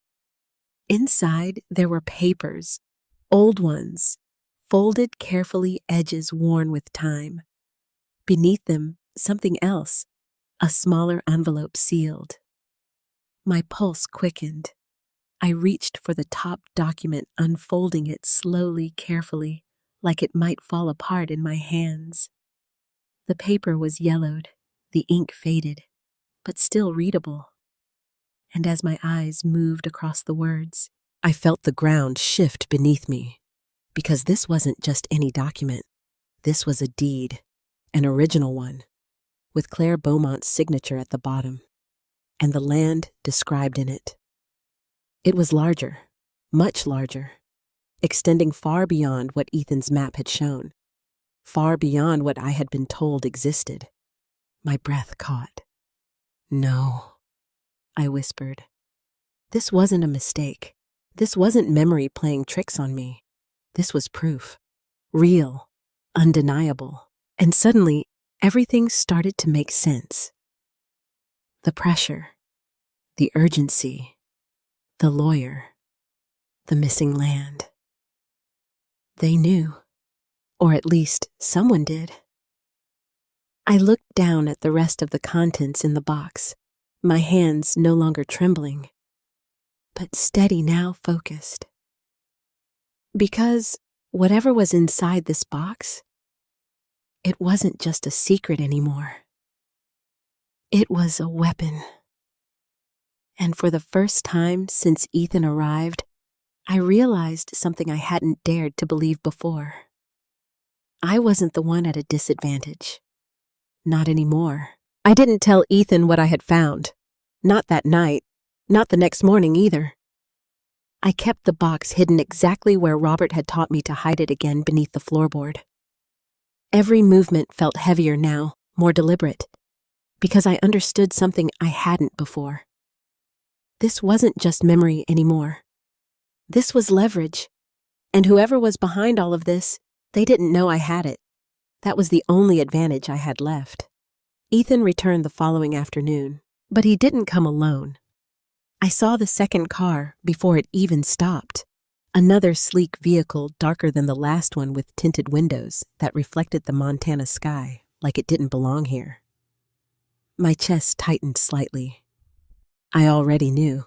Inside there were papers, old ones, folded carefully, edges worn with time. Beneath them, something else, a smaller envelope sealed. My pulse quickened. I reached for the top document, unfolding it slowly, carefully, like it might fall apart in my hands. The paper was yellowed, the ink faded, but still readable. And as my eyes moved across the words, I felt the ground shift beneath me. Because this wasn't just any document. This was a deed, an original one, with Claire Beaumont's signature at the bottom, and the land described in it. It was larger, much larger, extending far beyond what Ethan's map had shown, far beyond what I had been told existed. My breath caught. No, I whispered. This wasn't a mistake. This wasn't memory playing tricks on me. This was proof. Real, undeniable. And suddenly, everything started to make sense. The pressure, the urgency, the lawyer, the missing land. They knew, or at least someone did. I looked down at the rest of the contents in the box, my hands no longer trembling, but steady now, focused. Because whatever was inside this box, it wasn't just a secret anymore. It was a weapon. And for the first time since Ethan arrived, I realized something I hadn't dared to believe before. I wasn't the one at a disadvantage. Not anymore. I didn't tell Ethan what I had found. Not that night. Not the next morning either. I kept the box hidden exactly where Robert had taught me to hide it again beneath the floorboard. Every movement felt heavier now, more deliberate, because I understood something I hadn't before. This wasn't just memory anymore. This was leverage, and whoever was behind all of this, they didn't know I had it. That was the only advantage I had left. Ethan returned the following afternoon, but he didn't come alone. I saw the second car before it even stopped. Another sleek vehicle darker than the last one with tinted windows that reflected the Montana sky like it didn't belong here. My chest tightened slightly. I already knew.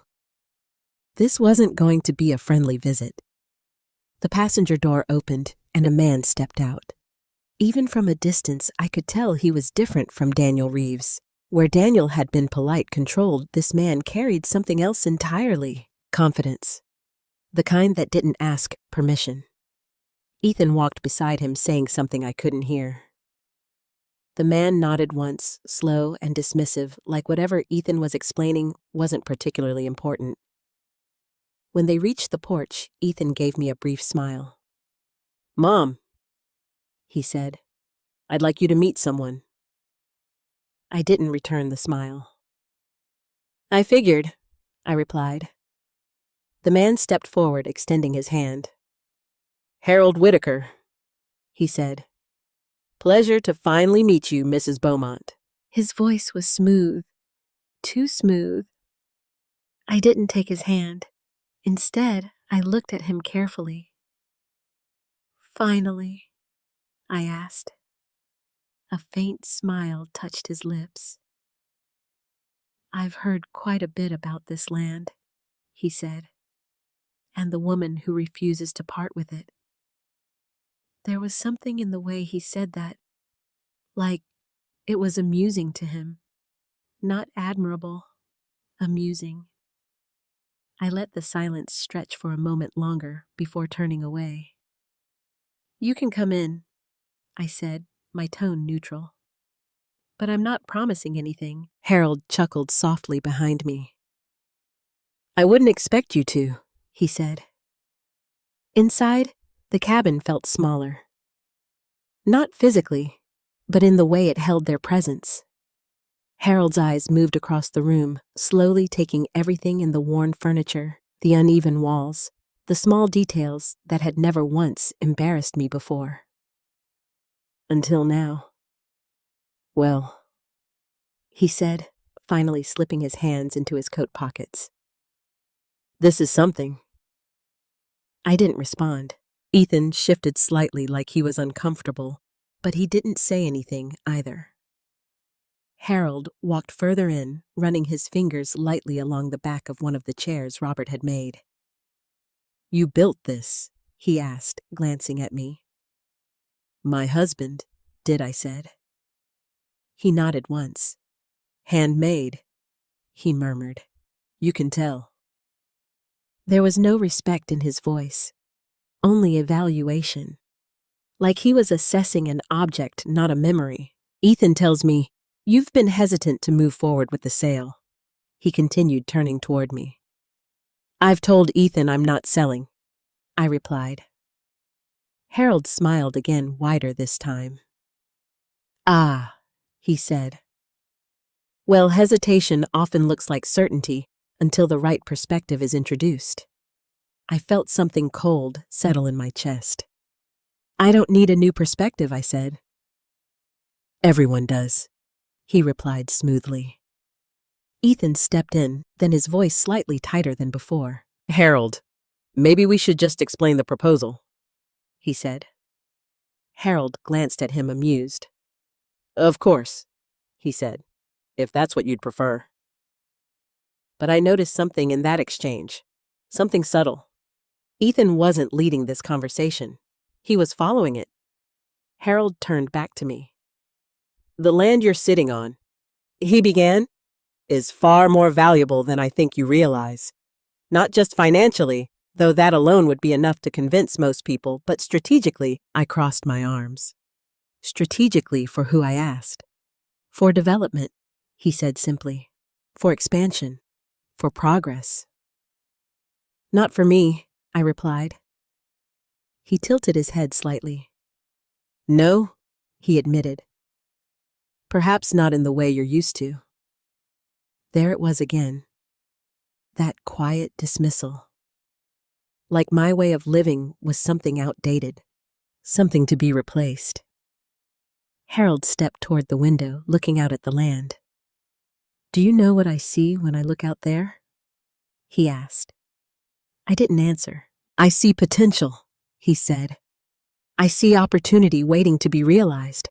This wasn't going to be a friendly visit. The passenger door opened and a man stepped out. Even from a distance, I could tell he was different from Daniel Reeves. Where Daniel had been polite, controlled, this man carried something else entirely. Confidence. The kind that didn't ask permission. Ethan walked beside him, saying something I couldn't hear. The man nodded once, slow and dismissive, like whatever Ethan was explaining wasn't particularly important. When they reached the porch, Ethan gave me a brief smile. "Mom," he said, "I'd like you to meet someone." I didn't return the smile. "I figured," I replied. The man stepped forward, extending his hand. "Harold Whitaker," he said. "Pleasure to finally meet you, Mrs. Beaumont." His voice was smooth, too smooth. I didn't take his hand. Instead, I looked at him carefully. "Finally?" I asked. A faint smile touched his lips. "I've heard quite a bit about this land," he said, "and the woman who refuses to part with it." There was something in the way he said that, like it was amusing to him. Not admirable, amusing. I let the silence stretch for a moment longer before turning away. "You can come in," I said, my tone neutral. "But I'm not promising anything." Harold chuckled softly behind me. "I wouldn't expect you to," he said. Inside, the cabin felt smaller. Not physically, but in the way it held their presence. Harold's eyes moved across the room, slowly taking everything in the worn furniture, the uneven walls, the small details that had never once embarrassed me before. Until now. "Well," he said, finally slipping his hands into his coat pockets. "This is something." I didn't respond. Ethan shifted slightly like he was uncomfortable, but he didn't say anything either. Harold walked further in, running his fingers lightly along the back of one of the chairs Robert had made. "You built this?" he asked, glancing at me. "My husband did," I said. He nodded once. "Handmade," he murmured. "You can tell." There was no respect in his voice, only evaluation. Like he was assessing an object, not a memory. "Ethan tells me, you've been hesitant to move forward with the sale," he continued, turning toward me. "I've told Ethan I'm not selling," I replied. Harold smiled again, wider this time. "Ah," he said. "Well, hesitation often looks like certainty until the right perspective is introduced." I felt something cold settle in my chest. "I don't need a new perspective," I said. "Everyone does," he replied smoothly. Ethan stepped in, then his voice slightly tighter than before. "Harold, maybe we should just explain the proposal," he said. Harold glanced at him amused. "Of course," he said, "if that's what you'd prefer." But I noticed something in that exchange, something subtle. Ethan wasn't leading this conversation. He was following it. Harold turned back to me. "The land you're sitting on," he began, "is far more valuable than I think you realize. Not just financially, though that alone would be enough to convince most people, but strategically." I crossed my arms. "Strategically for who?" I asked. "For development," he said simply. "For expansion. For progress." "Not for me," I replied. He tilted his head slightly. "No," he admitted. "Perhaps not in the way you're used to." There it was again. That quiet dismissal. Like my way of living was something outdated, something to be replaced. Harold stepped toward the window, looking out at the land. "Do you know what I see when I look out there?" he asked. I didn't answer. "I see potential," he said. "I see opportunity waiting to be realized.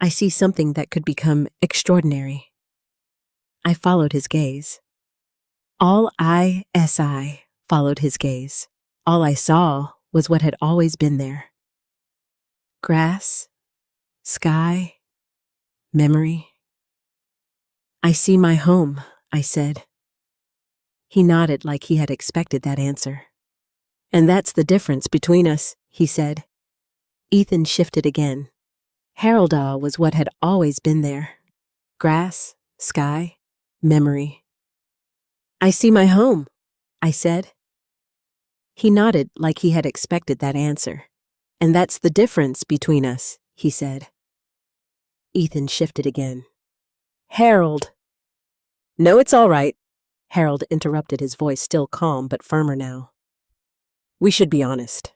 I see something that could become extraordinary." I followed his gaze. All I followed his gaze. All I saw was what had always been there. Grass, sky, memory. "I see my home," I said. He nodded like he had expected that answer. "And that's the difference between us," he said. Ethan shifted again. Harold was what had always been there. Grass, sky, memory. "I see my home," I said. He nodded like he had expected that answer. "And that's the difference between us," he said. Ethan shifted again. "Harold." "No, it's all right," Harold interrupted, his voice still calm but firmer now. "We should be honest."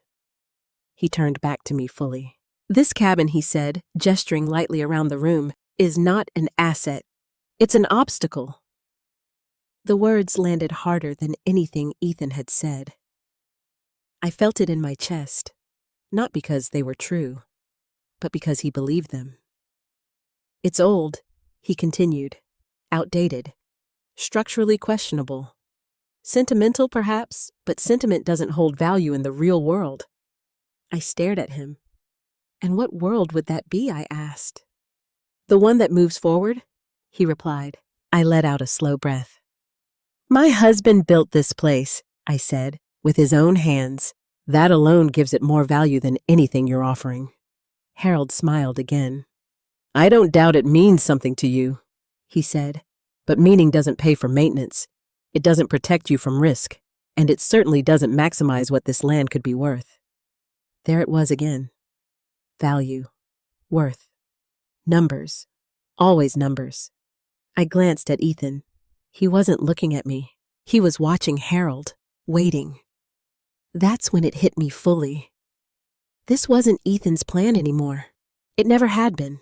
He turned back to me fully. "This cabin," he said, gesturing lightly around the room, "is not an asset. It's an obstacle." The words landed harder than anything Ethan had said. I felt it in my chest, not because they were true, but because he believed them. "It's old," he continued, "outdated, structurally questionable. Sentimental, perhaps, but sentiment doesn't hold value in the real world." I stared at him. "And what world would that be?" I asked. "The one that moves forward," he replied. I let out a slow breath. "My husband built this place," I said, "with his own hands. That alone gives it more value than anything you're offering." Harold smiled again. "I don't doubt it means something to you," he said, "but meaning doesn't pay for maintenance. It doesn't protect you from risk, and it certainly doesn't maximize what this land could be worth." There it was again. Value, worth, numbers, always numbers. I glanced at Ethan. He wasn't looking at me. He was watching Harold, waiting. That's when it hit me fully. This wasn't Ethan's plan anymore. It never had been.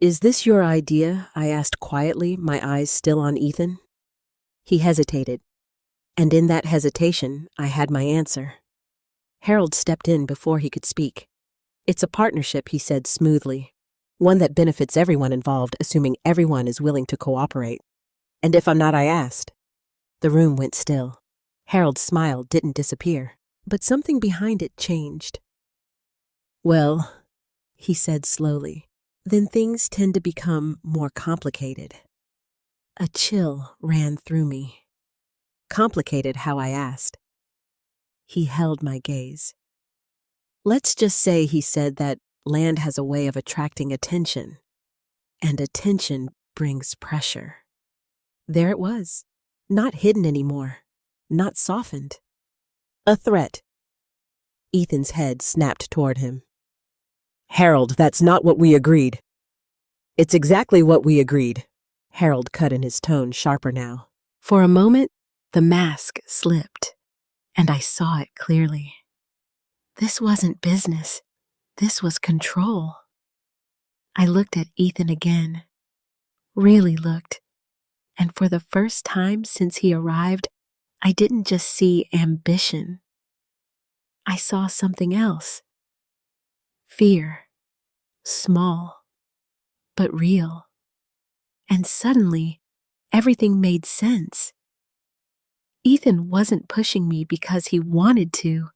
"Is this your idea?" I asked quietly, my eyes still on Ethan. He hesitated, and in that hesitation, I had my answer. Harold stepped in before he could speak. "It's a partnership," he said smoothly. One that benefits everyone involved, assuming everyone is willing to cooperate. And if I'm not, I asked. The room went still. Harold's smile didn't disappear, but something behind it changed. Well, he said slowly, then things tend to become more complicated. A chill ran through me. Complicated how I asked. He held my gaze. Let's just say, he said, that land has a way of attracting attention, and attention brings pressure. There it was, not hidden anymore, not softened. A threat. Ethan's head snapped toward him. Harold, that's not what we agreed. It's exactly what we agreed. Harold cut in, his tone sharper now. For a moment, the mask slipped, and I saw it clearly. This wasn't business. This was control. I looked at Ethan again, really looked, and for the first time since he arrived, I didn't just see ambition. I saw something else. Fear. Small, but real. And suddenly, everything made sense. Ethan wasn't pushing me because he wanted to.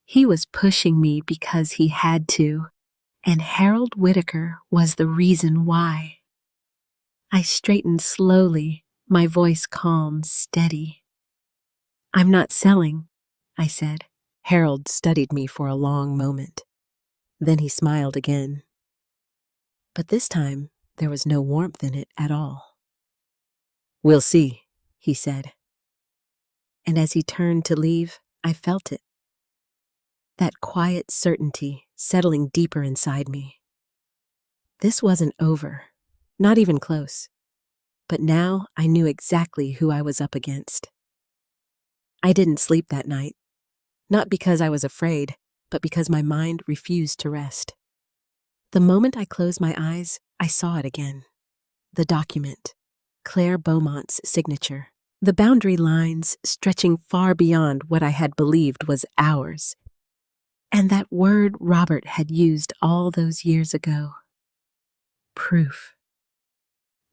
He was pushing me because he had to, and Harold Whitaker was the reason why. I straightened slowly, my voice calm, steady. I'm not selling, I said. Harold studied me for a long moment. Then he smiled again. But this time, there was no warmth in it at all. We'll see, he said. And as he turned to leave, I felt it. That quiet certainty settling deeper inside me. This wasn't over, not even close. But now I knew exactly who I was up against. I didn't sleep that night, not because I was afraid, but because my mind refused to rest. The moment I closed my eyes, I saw it again. The document, Claire Beaumont's signature, the boundary lines stretching far beyond what I had believed was ours. And that word Robert had used all those years ago. Proof.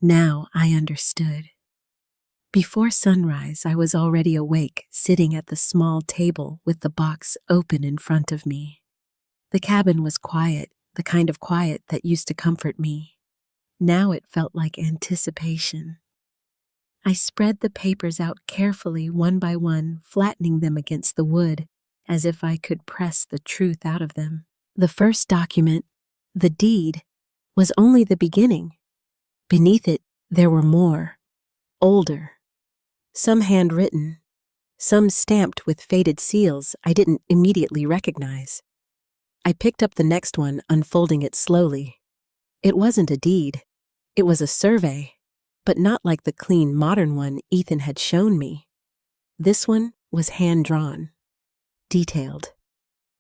Now I understood. Before sunrise, I was already awake, sitting at the small table with the box open in front of me. The cabin was quiet, the kind of quiet that used to comfort me. Now it felt like anticipation. I spread the papers out carefully, one by one, flattening them against the wood, as if I could press the truth out of them. The first document, the deed, was only the beginning. Beneath it, there were more, older, some handwritten, some stamped with faded seals I didn't immediately recognize. I picked up the next one, unfolding it slowly. It wasn't a deed. It was a survey, but not like the clean modern one Ethan had shown me. This one was hand-drawn, detailed,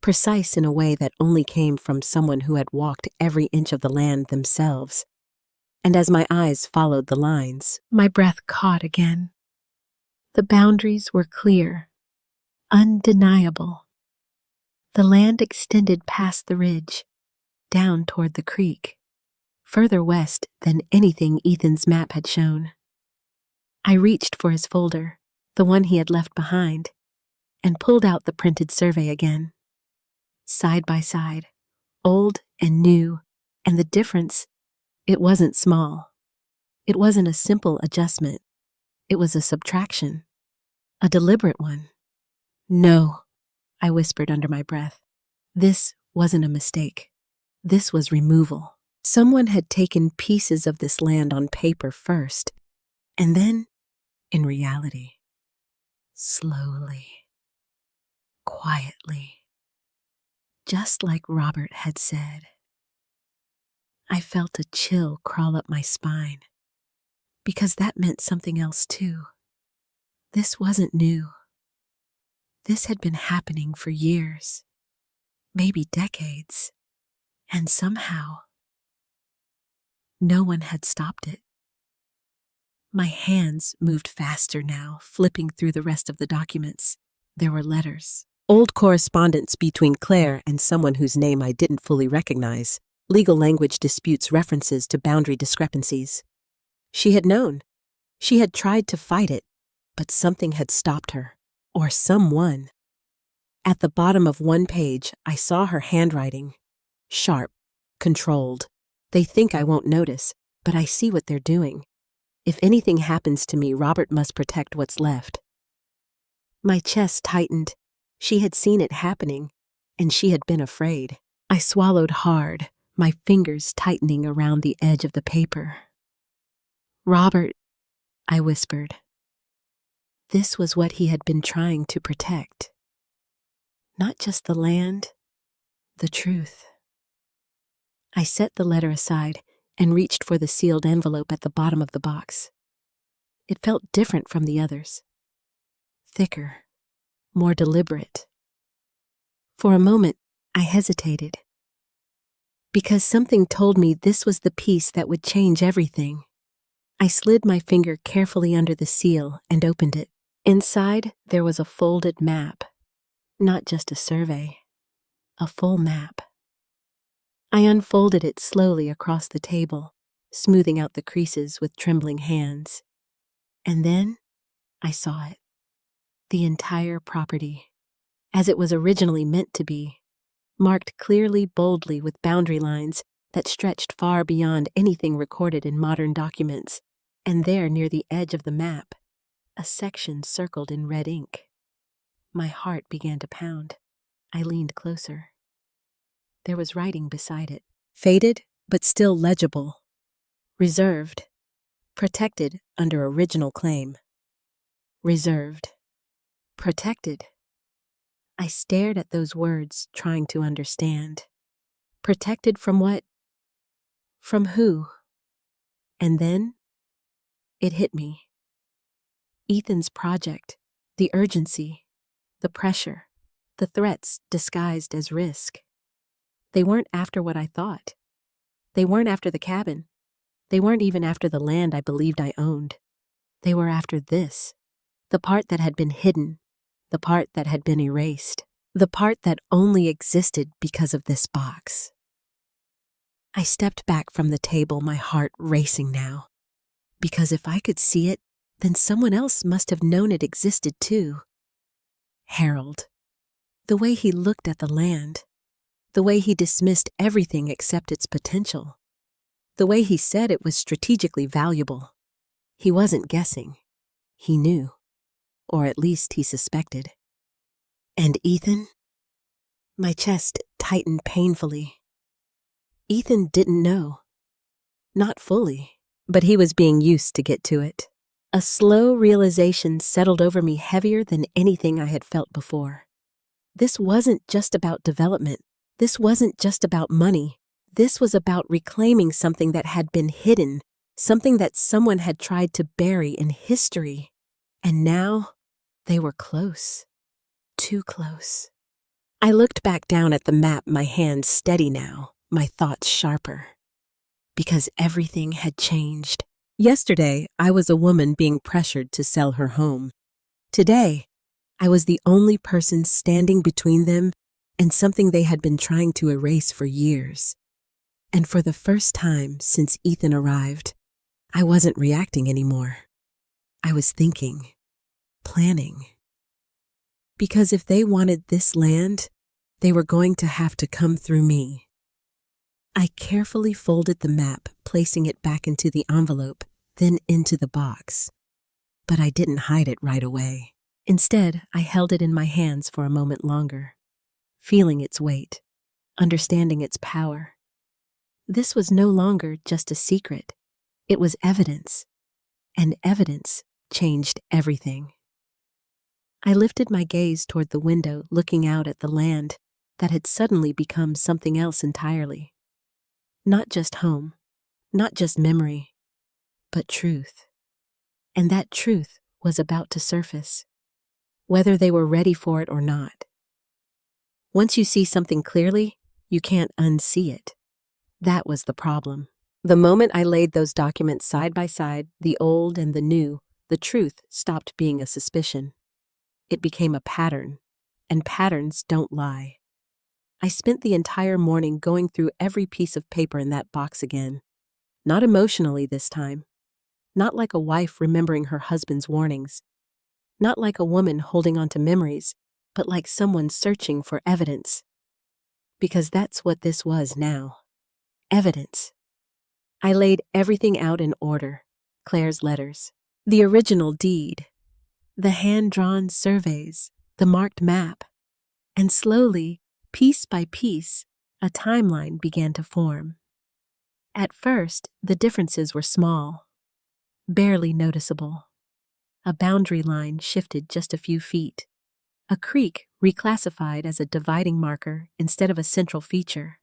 precise in a way that only came from someone who had walked every inch of the land themselves. And as my eyes followed the lines, my breath caught again. The boundaries were clear, undeniable. The land extended past the ridge, down toward the creek, further west than anything Ethan's map had shown. I reached for his folder, the one he had left behind, and pulled out the printed survey again. Side by side, old and new, and the difference, it wasn't small. It wasn't a simple adjustment. It was a subtraction, a deliberate one. No, I whispered under my breath. This wasn't a mistake. This was removal. Someone had taken pieces of this land on paper first, and then, in reality, slowly, quietly, just like Robert had said. I felt a chill crawl up my spine, because that meant something else too. This wasn't new. This had been happening for years, maybe decades, and somehow, no one had stopped it. My hands moved faster now, flipping through the rest of the documents. There were letters, old correspondence between Claire and someone whose name I didn't fully recognize, Legal language disputes references to boundary discrepancies. She had known. She had tried to fight it, but something had stopped her, or someone. At the bottom of one page, I saw her handwriting. Sharp, controlled. They think I won't notice, but I see what they're doing. If anything happens to me, Robert must protect what's left. My chest tightened. She had seen it happening, and she had been afraid. I swallowed hard, my fingers tightening around the edge of the paper. Robert, I whispered. This was what he had been trying to protect. Not just the land, the truth. I set the letter aside and reached for the sealed envelope at the bottom of the box. It felt different from the others. Thicker, more deliberate. For a moment, I hesitated. Because something told me this was the piece that would change everything. I slid my finger carefully under the seal and opened it. Inside, there was a folded map. Not just a survey, a full map. I unfolded it slowly across the table, smoothing out the creases with trembling hands. And then I saw it. The entire property, as it was originally meant to be, marked clearly, boldly with boundary lines that stretched far beyond anything recorded in modern documents. And there, near the edge of the map, a section circled in red ink. My heart began to pound. I leaned closer. There was writing beside it, faded but still legible. Reserved, protected under original claim. Reserved, protected. I stared at those words, trying to understand. Protected from what? From who? And then it hit me. Ethan's project, the urgency, the pressure, the threats disguised as risk. They weren't after what I thought. They weren't after the cabin. They weren't even after the land I believed I owned. They were after this, the part that had been hidden, the part that had been erased, the part that only existed because of this box. I stepped back from the table, my heart racing now. Because if I could see it, then someone else must have known it existed too. Harold. The way he looked at the land. The way he dismissed everything except its potential. The way he said it was strategically valuable. He wasn't guessing. He knew. Or at least he suspected. And Ethan? My chest tightened painfully. Ethan didn't know. Not fully, but he was being used to get to it. A slow realization settled over me, heavier than anything I had felt before. This wasn't just about development. This wasn't just about money. This was about reclaiming something that had been hidden, something that someone had tried to bury in history. And now, they were close. Too close. I looked back down at the map, my hands steady now, my thoughts sharper. Because everything had changed. Yesterday, I was a woman being pressured to sell her home. Today, I was the only person standing between them and something they had been trying to erase for years. And for the first time since Ethan arrived, I wasn't reacting anymore. I was thinking, planning. Because if they wanted this land, they were going to have to come through me. I carefully folded the map, placing it back into the envelope, then into the box. But I didn't hide it right away. Instead, I held it in my hands for a moment longer, feeling its weight, understanding its power. This was no longer just a secret. It was evidence, and evidence changed everything. I lifted my gaze toward the window, looking out at the land that had suddenly become something else entirely. Not just home, not just memory, but truth. And that truth was about to surface, whether they were ready for it or not. Once you see something clearly, you can't unsee it. That was the problem. The moment I laid those documents side by side, the old and the new, the truth stopped being a suspicion. It became a pattern, and patterns don't lie. I spent the entire morning going through every piece of paper in that box again. Not emotionally this time. Not like a wife remembering her husband's warnings. Not like a woman holding on to memories, but like someone searching for evidence. Because that's what this was now. Evidence. I laid everything out in order. Claire's letters. The original deed. The hand-drawn surveys. The marked map. And slowly, piece by piece, a timeline began to form. At first, the differences were small, barely noticeable. A boundary line shifted just a few feet. A creek reclassified as a dividing marker instead of a central feature.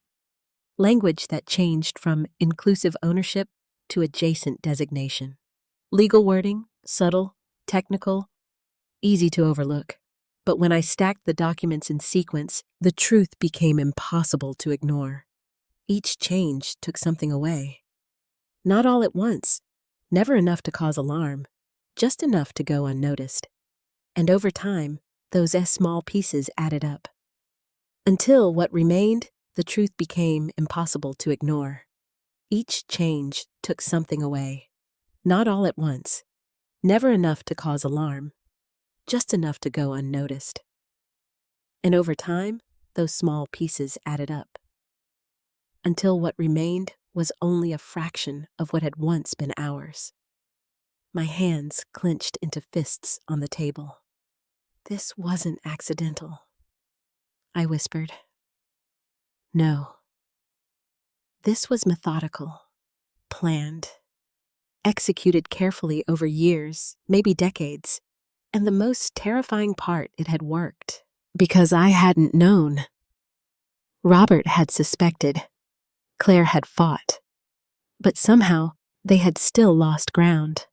Language that changed from inclusive ownership to adjacent designation. Legal wording, subtle, technical, easy to overlook. But when I stacked the documents in sequence, the truth became impossible to ignore. Each change took something away. Not all at once, never enough to cause alarm, just enough to go unnoticed. And over time, those small pieces added up. Until what remained, the truth became impossible to ignore. Each change took something away. Not all at once, never enough to cause alarm, just enough to go unnoticed. And over time, those small pieces added up. Until what remained was only a fraction of what had once been ours. My hands clenched into fists on the table. This wasn't accidental, I whispered. No. This was methodical, planned, executed carefully over years, maybe decades. And the most terrifying part, it had worked. Because I hadn't known. Robert had suspected. Claire had fought. But somehow, they had still lost ground.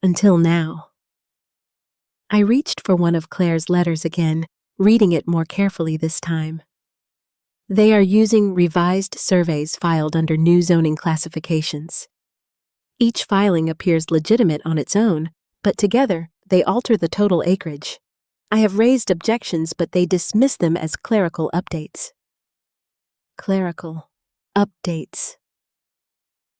Until now. I reached for one of Claire's letters again, reading it more carefully this time. They are using revised surveys filed under new zoning classifications. Each filing appears legitimate on its own, but together, they alter the total acreage. I have raised objections, but they dismiss them as clerical updates. Clerical updates.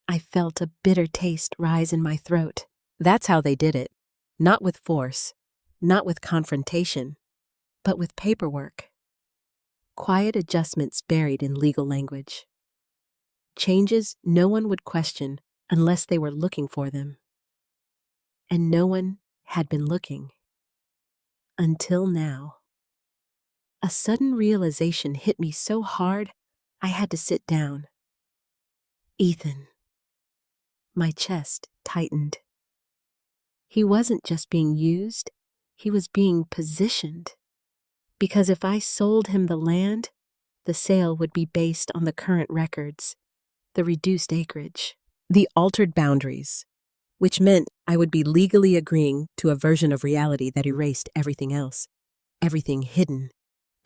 I felt a bitter taste rise in my throat. That's how they did it. Not with force, not with confrontation, but with paperwork. Quiet adjustments buried in legal language. Changes no one would question unless they were looking for them. And no one had been looking. Until now. A sudden realization hit me so hard, I had to sit down. Ethan. My chest tightened. He wasn't just being used, he was being positioned. Because if I sold him the land, the sale would be based on the current records, the reduced acreage, the altered boundaries, which meant I would be legally agreeing to a version of reality that erased everything else. Everything hidden,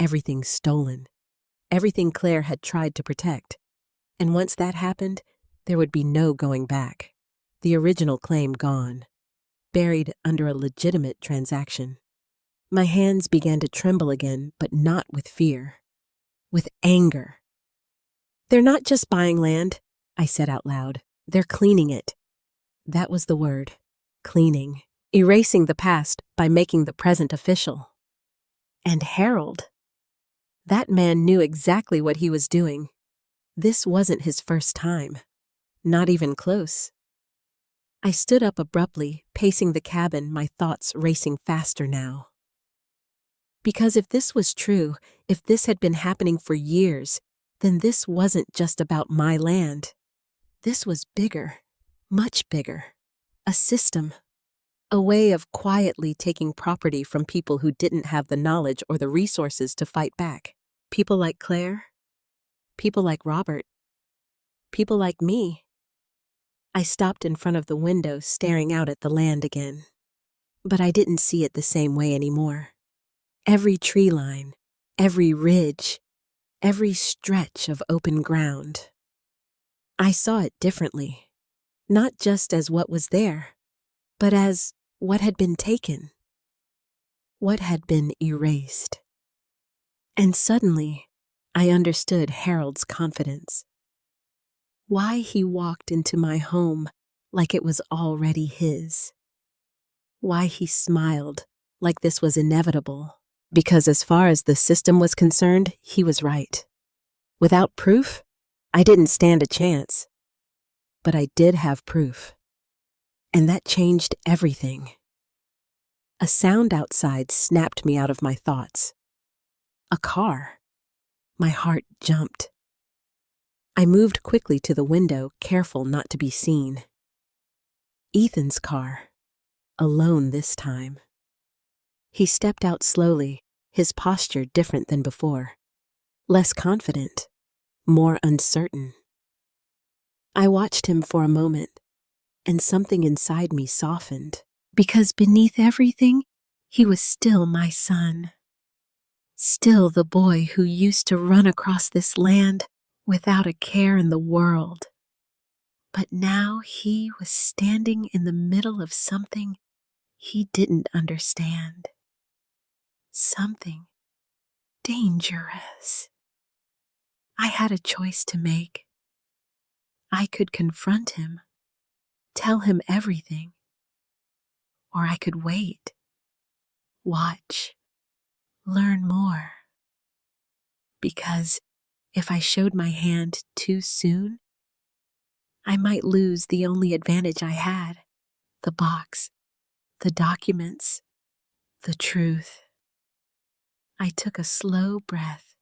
everything stolen, everything Claire had tried to protect. And once that happened, there would be no going back. The original claim gone, buried under a legitimate transaction. My hands began to tremble again, but not with fear, with anger. They're not just buying land, I said out loud. They're cleaning it. That was the word, cleaning, erasing the past by making the present official. And Harold. That man knew exactly what he was doing. This wasn't his first time. Not even close. I stood up abruptly, pacing the cabin, my thoughts racing faster now. Because if this was true, if this had been happening for years, then this wasn't just about my land. This was bigger, much bigger. A system. A way of quietly taking property from people who didn't have the knowledge or the resources to fight back. People like Claire. People like Robert. People like me. I stopped in front of the window, staring out at the land again. But I didn't see it the same way anymore. Every tree line, every ridge, every stretch of open ground. I saw it differently, not just as what was there, but as what had been taken, what had been erased. And suddenly, I understood Harold's confidence. Why he walked into my home like it was already his. Why he smiled like this was inevitable. Because as far as the system was concerned, he was right. Without proof, I didn't stand a chance. But I did have proof. And that changed everything. A sound outside snapped me out of my thoughts. A car. My heart jumped. I moved quickly to the window, careful not to be seen. Ethan's car. Alone this time. He stepped out slowly, his posture different than before. Less confident, more uncertain. I watched him for a moment, and something inside me softened. Because beneath everything, he was still my son. Still the boy who used to run across this land without a care in the world. But now he was standing in the middle of something he didn't understand. Something dangerous. I had a choice to make. I could confront him, tell him everything, or I could wait, watch, learn more. Because if I showed my hand too soon, I might lose the only advantage I had, the box, the documents, the truth. I took a slow breath,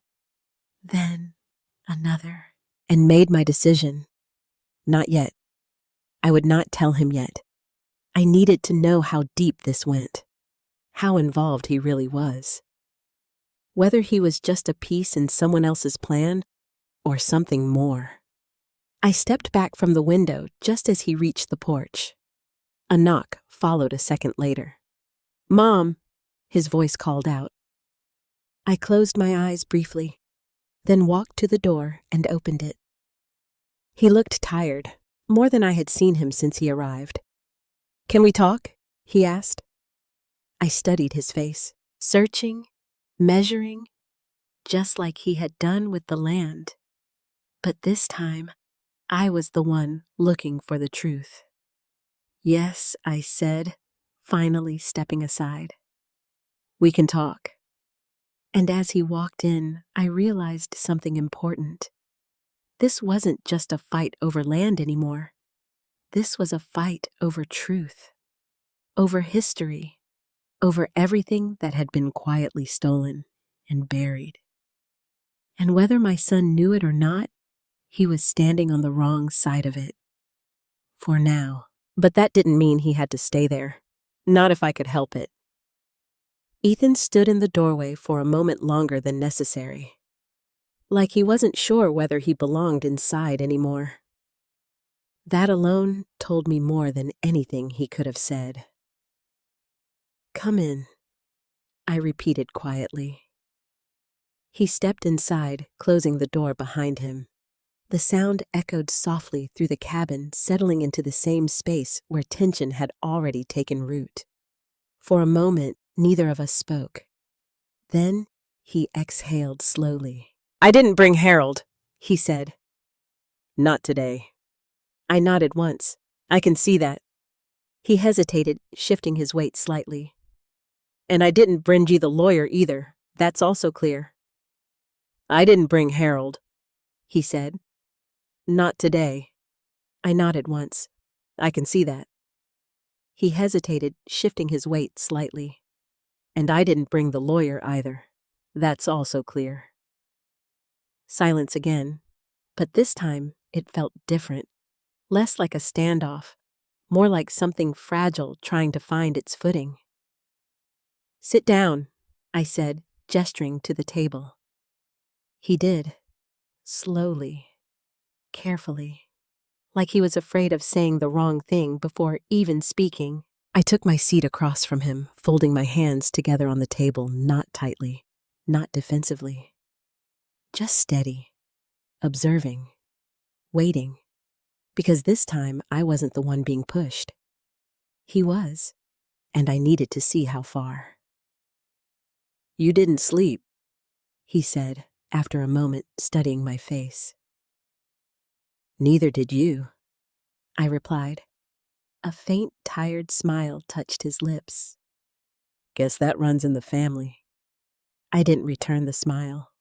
then another, and made my decision. Not yet. I would not tell him yet. I needed to know how deep this went, how involved he really was. Whether he was just a piece in someone else's plan or something more. I stepped back from the window just as he reached the porch. A knock followed a second later. "Mom," his voice called out. I closed my eyes briefly, then walked to the door and opened it. He looked tired, more than I had seen him since he arrived. "Can we talk?" he asked. I studied his face, searching, measuring, just like he had done with the land. But this time, I was the one looking for the truth. "Yes," I said, finally stepping aside. "We can talk." And as he walked in, I realized something important. This wasn't just a fight over land anymore. This was a fight over truth, over history, over everything that had been quietly stolen and buried. And whether my son knew it or not, he was standing on the wrong side of it. For now. But that didn't mean he had to stay there. Not if I could help it. Ethan stood in the doorway for a moment longer than necessary. Like he wasn't sure whether he belonged inside anymore. That alone told me more than anything he could have said. "Come in," I repeated quietly. He stepped inside, closing the door behind him. The sound echoed softly through the cabin, settling into the same space where tension had already taken root. For a moment, neither of us spoke. Then he exhaled slowly. "I didn't bring Harold," he said. "Not today." I nodded once. "I can see that." He hesitated, shifting his weight slightly. "And I didn't bring you the lawyer either. That's also clear." "I didn't bring Harold," he said. "Not today." I nodded once. "I can see that." He hesitated, shifting his weight slightly. "And I didn't bring the lawyer either. That's also clear." Silence again, but this time it felt different. Less like a standoff, more like something fragile trying to find its footing. "Sit down," I said, gesturing to the table. He did, slowly, carefully, like he was afraid of saying the wrong thing before even speaking. I took my seat across from him, folding my hands together on the table, not tightly, not defensively. Just steady, observing, waiting, because this time I wasn't the one being pushed. He was, and I needed to see how far. "You didn't sleep," he said, after a moment studying my face. Neither did you, I replied. A faint, tired smile touched his lips. Guess that runs in the family. I didn't return the smile.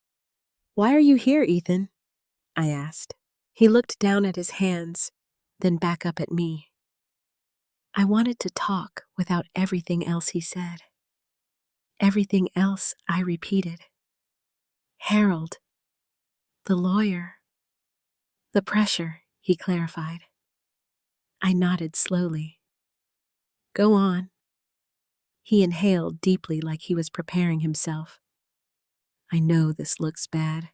Why are you here, Ethan? I asked. He looked down at his hands, then back up at me. I wanted to talk without everything else he said. Everything else I repeated. Harold, the lawyer, the pressure, he clarified. I nodded slowly. Go on. He inhaled deeply like he was preparing himself. I know this looks bad,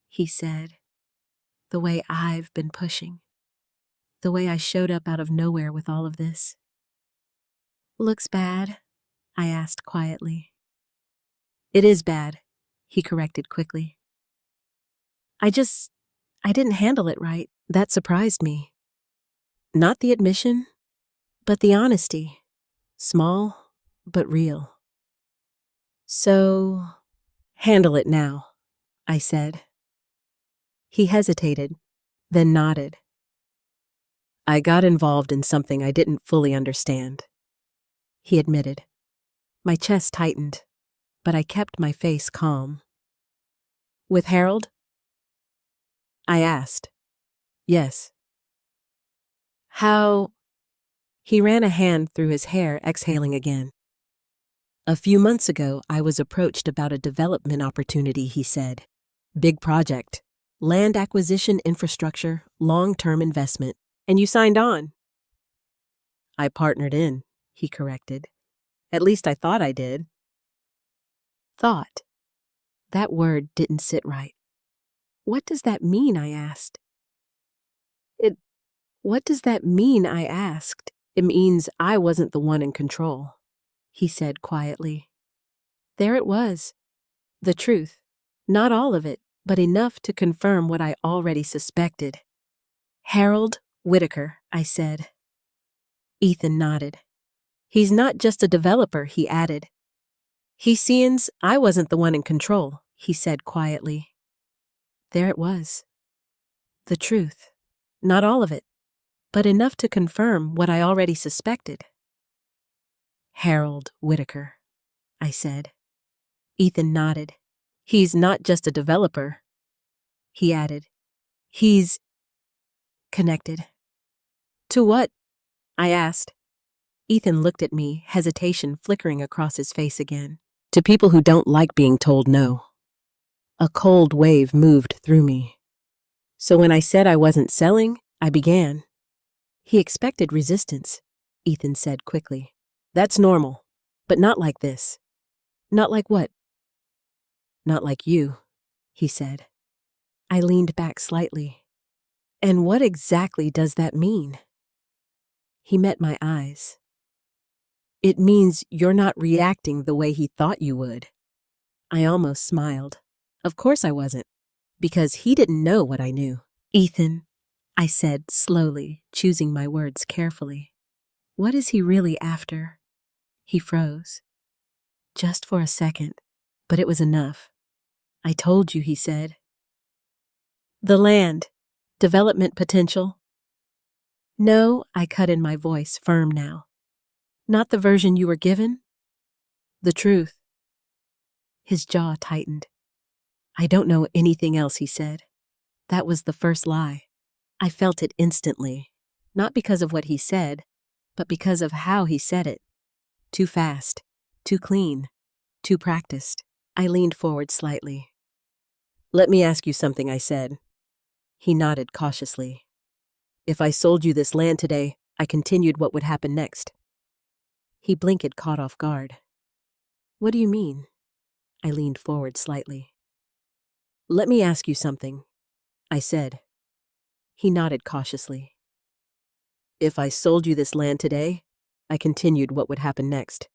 he said. The way I've been pushing. The way I showed up out of nowhere with all of this. Looks bad? I asked quietly. It is bad, he corrected quickly. I didn't handle it right. That surprised me. Not the admission, but the honesty. Small, but real. So, handle it now, I said. He hesitated, then nodded. I got involved in something I didn't fully understand, he admitted. My chest tightened, but I kept my face calm. With Harold? I asked. Yes. How? He ran a hand through his hair, exhaling again. A few months ago, I was approached about a development opportunity, he said. Big project. Land acquisition infrastructure, long-term investment. And you signed on. I partnered in, he corrected. At least I thought I did. Thought. That word didn't sit right. What does that mean? I asked. What does that mean? I asked. It means I wasn't the one in control, he said quietly. There it was. The truth. Not all of it, but enough to confirm what I already suspected. Harold Whitaker, I said. Ethan nodded. He's not just a developer, he added. He seems I wasn't the one in control, he said quietly. There it was. The truth. Not all of it, but enough to confirm what I already suspected. Harold Whitaker, I said. Ethan nodded. He's not just a developer, he added. He's connected. To what? I asked. Ethan looked at me, hesitation flickering across his face again. To people who don't like being told no. A cold wave moved through me. So when I said I wasn't selling, I began. He expected resistance, Ethan said quickly. That's normal, but not like this. Not like what? Not like you, he said. I leaned back slightly. And what exactly does that mean? He met my eyes. It means you're not reacting the way he thought you would. I almost smiled. Of course I wasn't, because he didn't know what I knew. Ethan, I said slowly, choosing my words carefully. What is he really after? He froze. Just for a second, but it was enough. I told you, he said. The land, development potential. No, I cut in my voice, firm now. Not the version you were given? The truth. His jaw tightened. I don't know anything else, he said. That was the first lie. I felt it instantly, not because of what he said, but because of how he said it. Too fast, too clean, too practiced. I leaned forward slightly. Let me ask you something, I said. He nodded cautiously. If I sold you this land today, I continued what would happen next. He blinked, caught off guard. What do you mean? I leaned forward slightly. Let me ask you something, I said. He nodded cautiously. If I sold you this land today, I continued what would happen next.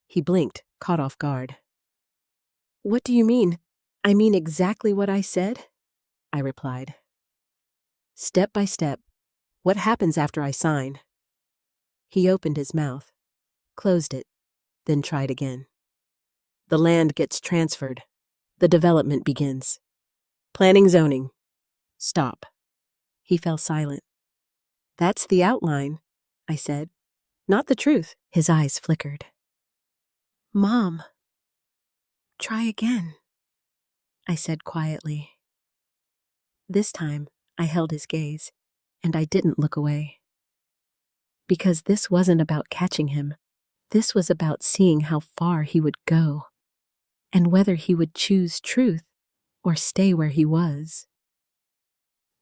He blinked, caught off guard. What do you mean? I mean exactly what I said, I replied. Step by step, what happens after I sign? He opened his mouth, closed it, then tried again. The land gets transferred. The development begins. Planning zoning. Stop. He fell silent. That's the outline, I said. Not the truth. His eyes flickered. Mom. Try again, I said quietly. This time, I held his gaze, and I didn't look away. Because this wasn't about catching him. This was about seeing how far he would go, and whether he would choose truth or stay where he was.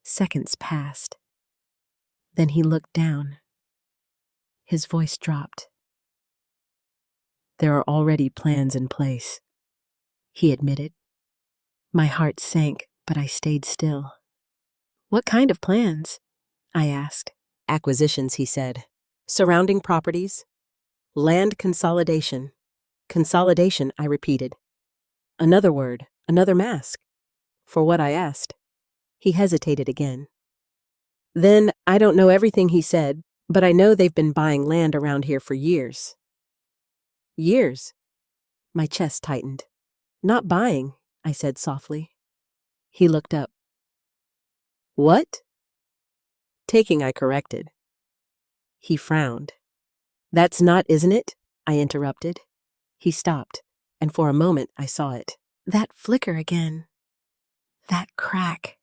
Seconds passed. Then he looked down. His voice dropped. There are already plans in place, he admitted. My heart sank, but I stayed still. What kind of plans? I asked. Acquisitions, he said. Surrounding properties. Land consolidation. Consolidation, I repeated. Another word, another mask. For what I asked. He hesitated again. Then, I don't know everything he said, but I know they've been buying land around here for years. Years? My chest tightened. Not buying, I said softly. He looked up. What? Taking, I corrected. He frowned. That's not, isn't it? I interrupted. He stopped, and for a moment I saw it. That flicker again. That crack.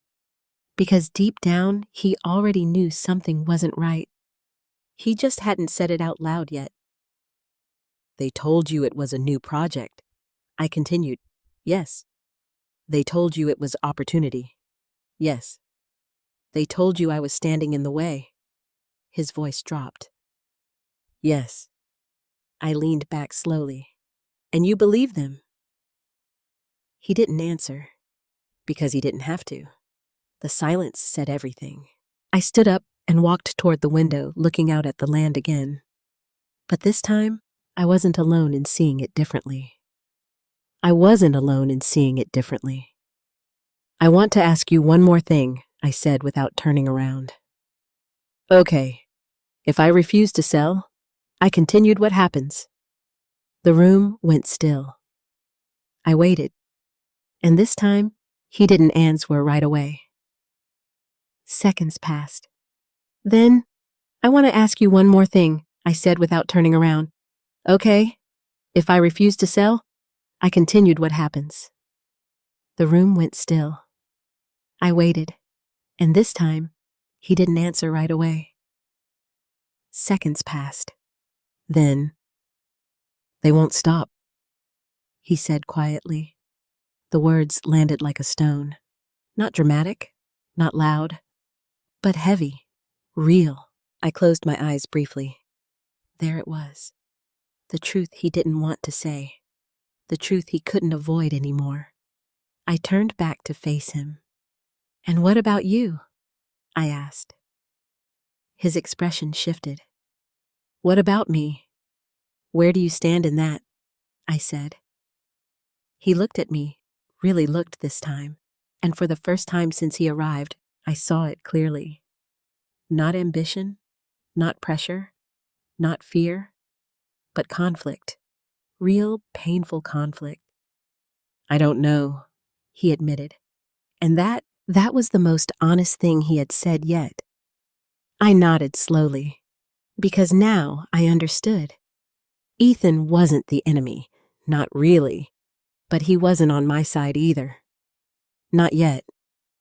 Because deep down, he already knew something wasn't right. He just hadn't said it out loud yet. They told you it was a new project. I continued. Yes. They told you it was opportunity. Yes. They told you I was standing in the way. His voice dropped. Yes. I leaned back slowly. And you believe them? He didn't answer, because he didn't have to. The silence said everything. I stood up and walked toward the window, looking out at the land again. But this time, I wasn't alone in seeing it differently. I wasn't alone in seeing it differently. I want to ask you one more thing, I said without turning around. Okay. If I refuse to sell, I continued, what happens? The room went still. I waited, and this time, he didn't answer right away. Seconds passed. Then, I want to ask you one more thing, I said without turning around. Okay. If I refuse to sell, I continued, what happens? The room went still. I waited, and this time, he didn't answer right away. Seconds passed. Then, they won't stop, he said quietly. The words landed like a stone. Not dramatic, not loud, but heavy, real. I closed my eyes briefly. There it was. The truth he didn't want to say. The truth he couldn't avoid anymore. I turned back to face him. And what about you? I asked. His expression shifted. What about me? Where do you stand in that? I said. He looked at me, really looked this time, and for the first time since he arrived, I saw it clearly. Not ambition, not pressure, not fear, but conflict. Real, painful conflict. I don't know, he admitted. And that was the most honest thing he had said yet. I nodded slowly, because now I understood. Ethan wasn't the enemy, not really, but he wasn't on my side either. Not yet.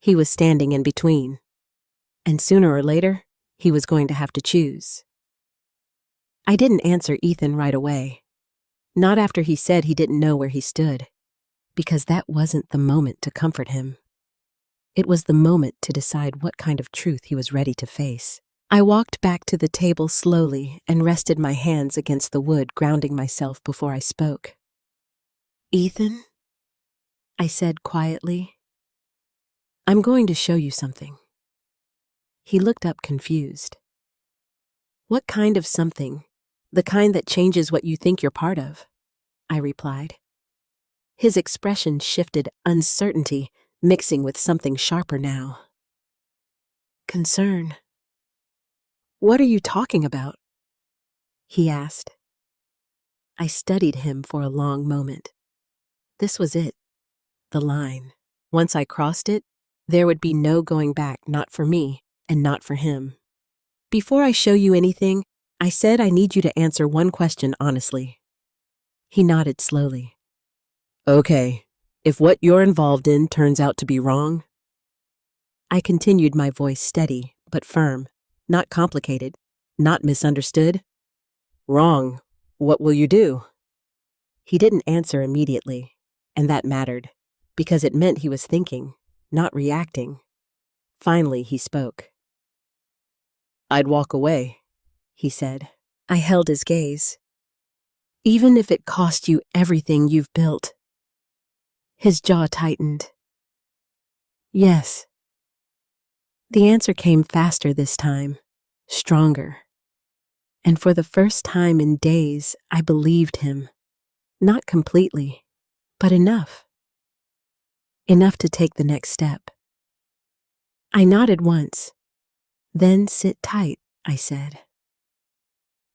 He was standing in between. And sooner or later, he was going to have to choose. I didn't answer Ethan right away. Not after he said he didn't know where he stood, because that wasn't the moment to comfort him. It was the moment to decide what kind of truth he was ready to face. I walked back to the table slowly and rested my hands against the wood, grounding myself before I spoke. Ethan, I said quietly, I'm going to show you something. He looked up confused. What kind of something? The kind that changes what you think you're part of, I replied. His expression shifted, uncertainty mixing with something sharper now. Concern. What are you talking about? He asked. I studied him for a long moment. This was it, the line. Once I crossed it, There would be no going back, not for me, and not for him. Before I show you anything, I said I need you to answer one question honestly. He nodded slowly. Okay, if what you're involved in turns out to be wrong? I continued, my voice steady but firm, not complicated, not misunderstood. Wrong. What will you do? He didn't answer immediately, and that mattered, because it meant he was thinking, not reacting. Finally, he spoke. I'd walk away, he said. I held his gaze. Even if it cost you everything you've built. His jaw tightened. Yes. The answer came faster this time, stronger. And for the first time in days, I believed him. Not completely, but enough. Enough to take the next step. I nodded once. Then sit tight, I said.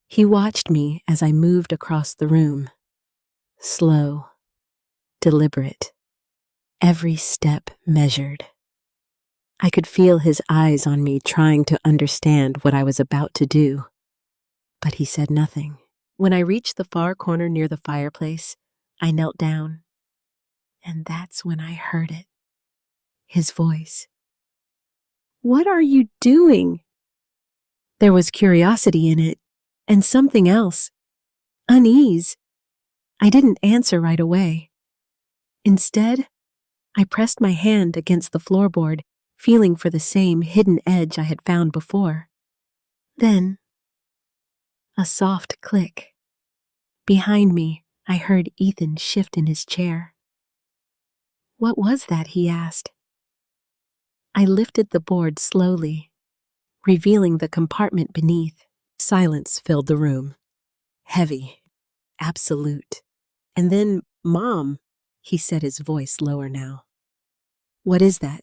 He watched me as I moved across the room. Slow, deliberate, every step measured. I could feel his eyes on me, trying to understand what I was about to do. But he said nothing. When I reached the far corner near the fireplace, I knelt down. And that's when I heard it. His voice. What are you doing? There was curiosity in it, and something else. Unease. I didn't answer right away. Instead, I pressed my hand against the floorboard, feeling for the same hidden edge I had found before. Then, a soft click. Behind me, I heard Ethan shift in his chair. What was that? He asked. I lifted the board slowly, revealing the compartment beneath. Silence filled the room. Heavy, absolute. And then, Mom, he said, his voice lower now. What is that?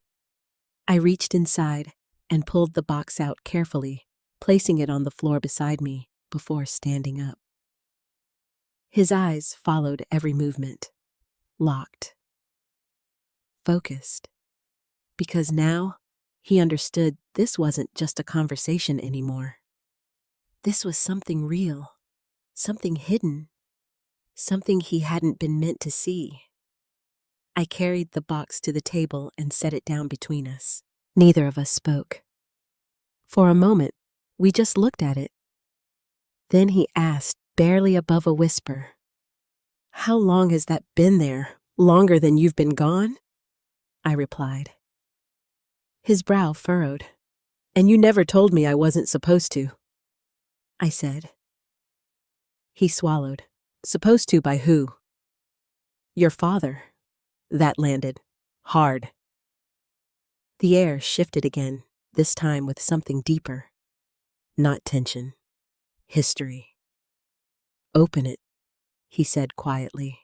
I reached inside and pulled the box out carefully, placing it on the floor beside me before standing up. His eyes followed every movement, locked, focused, because now he understood this wasn't just a conversation anymore. This was something real, something hidden, something he hadn't been meant to see. I carried the box to the table and set it down between us. Neither of us spoke. For a moment, we just looked at it. Then he asked, barely above a whisper, How long has that been there? Longer than you've been gone? I replied. His brow furrowed. And you never told me I wasn't supposed to, I said. He swallowed. Supposed to by who? Your father. That landed. Hard. The air shifted again, this time with something deeper. Not tension. History. Open it, he said quietly.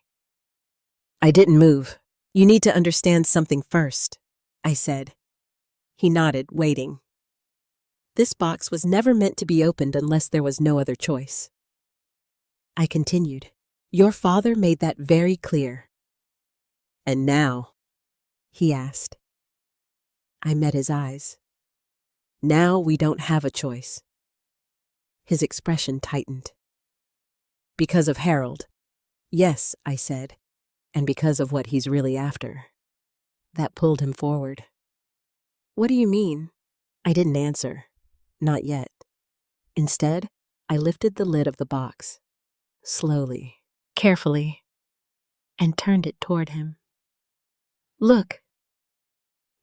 I didn't move. You need to understand something first, I said. He nodded, waiting. This box was never meant to be opened unless there was no other choice. I continued. Your father made that very clear. And now? He asked. I met his eyes. Now we don't have a choice. His expression tightened. Because of Harold. Yes, I said, and because of what he's really after. That pulled him forward. What do you mean? I didn't answer. Not yet. Instead, I lifted the lid of the box. Slowly, carefully, and turned it toward him. Look.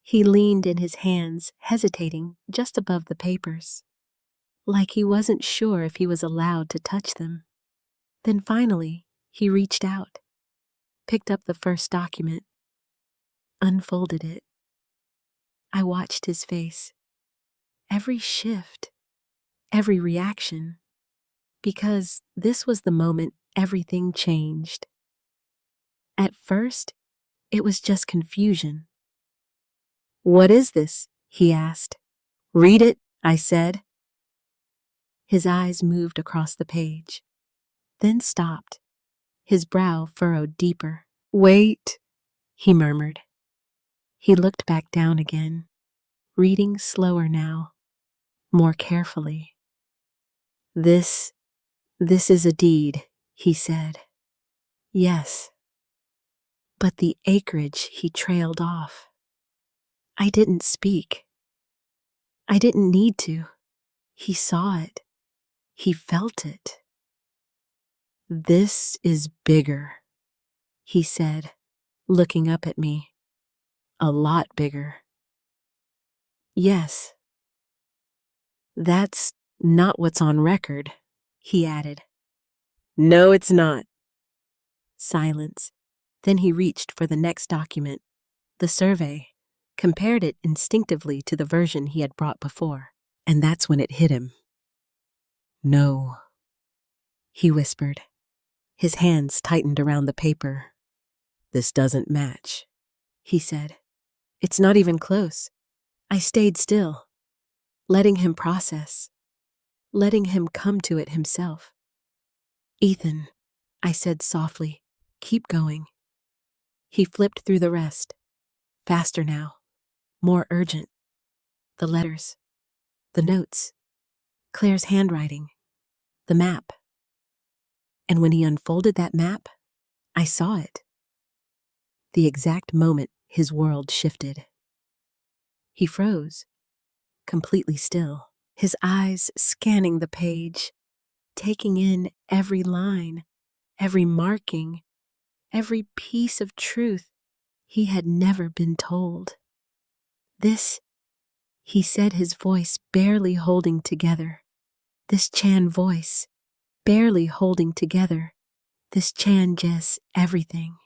He leaned in his hands, hesitating just above the papers, like he wasn't sure if he was allowed to touch them. Then finally, he reached out, picked up the first document, unfolded it. I watched his face, every shift, every reaction, because this was the moment everything changed. At first, it was just confusion. What is this? He asked. Read it, I said. His eyes moved across the page, then stopped. His brow furrowed deeper. Wait, he murmured. He looked back down again, reading slower now, more carefully. This is a deed, he said. Yes. But the acreage he trailed off. I didn't speak. I didn't need to. He saw it. He felt it. This is bigger, he said, looking up at me. A lot bigger. Yes. That's not what's on record, he added. No, it's not. Silence. Then he reached for the next document, the survey, compared it instinctively to the version he had brought before, and that's when it hit him. No, he whispered. His hands tightened around the paper. This doesn't match, he said. It's not even close. I stayed still, letting him process, letting him come to it himself. Ethan, I said softly, keep going. He flipped through the rest, faster now, more urgent. The letters, the notes, Claire's handwriting, the map. And when he unfolded that map, I saw it. The exact moment his world shifted. He froze, completely still, his eyes scanning the page, taking in every line, every marking, every piece of truth he had never been told. This, he said, his voice barely holding together. This Chan voice, barely holding together. This Chan Jess everything.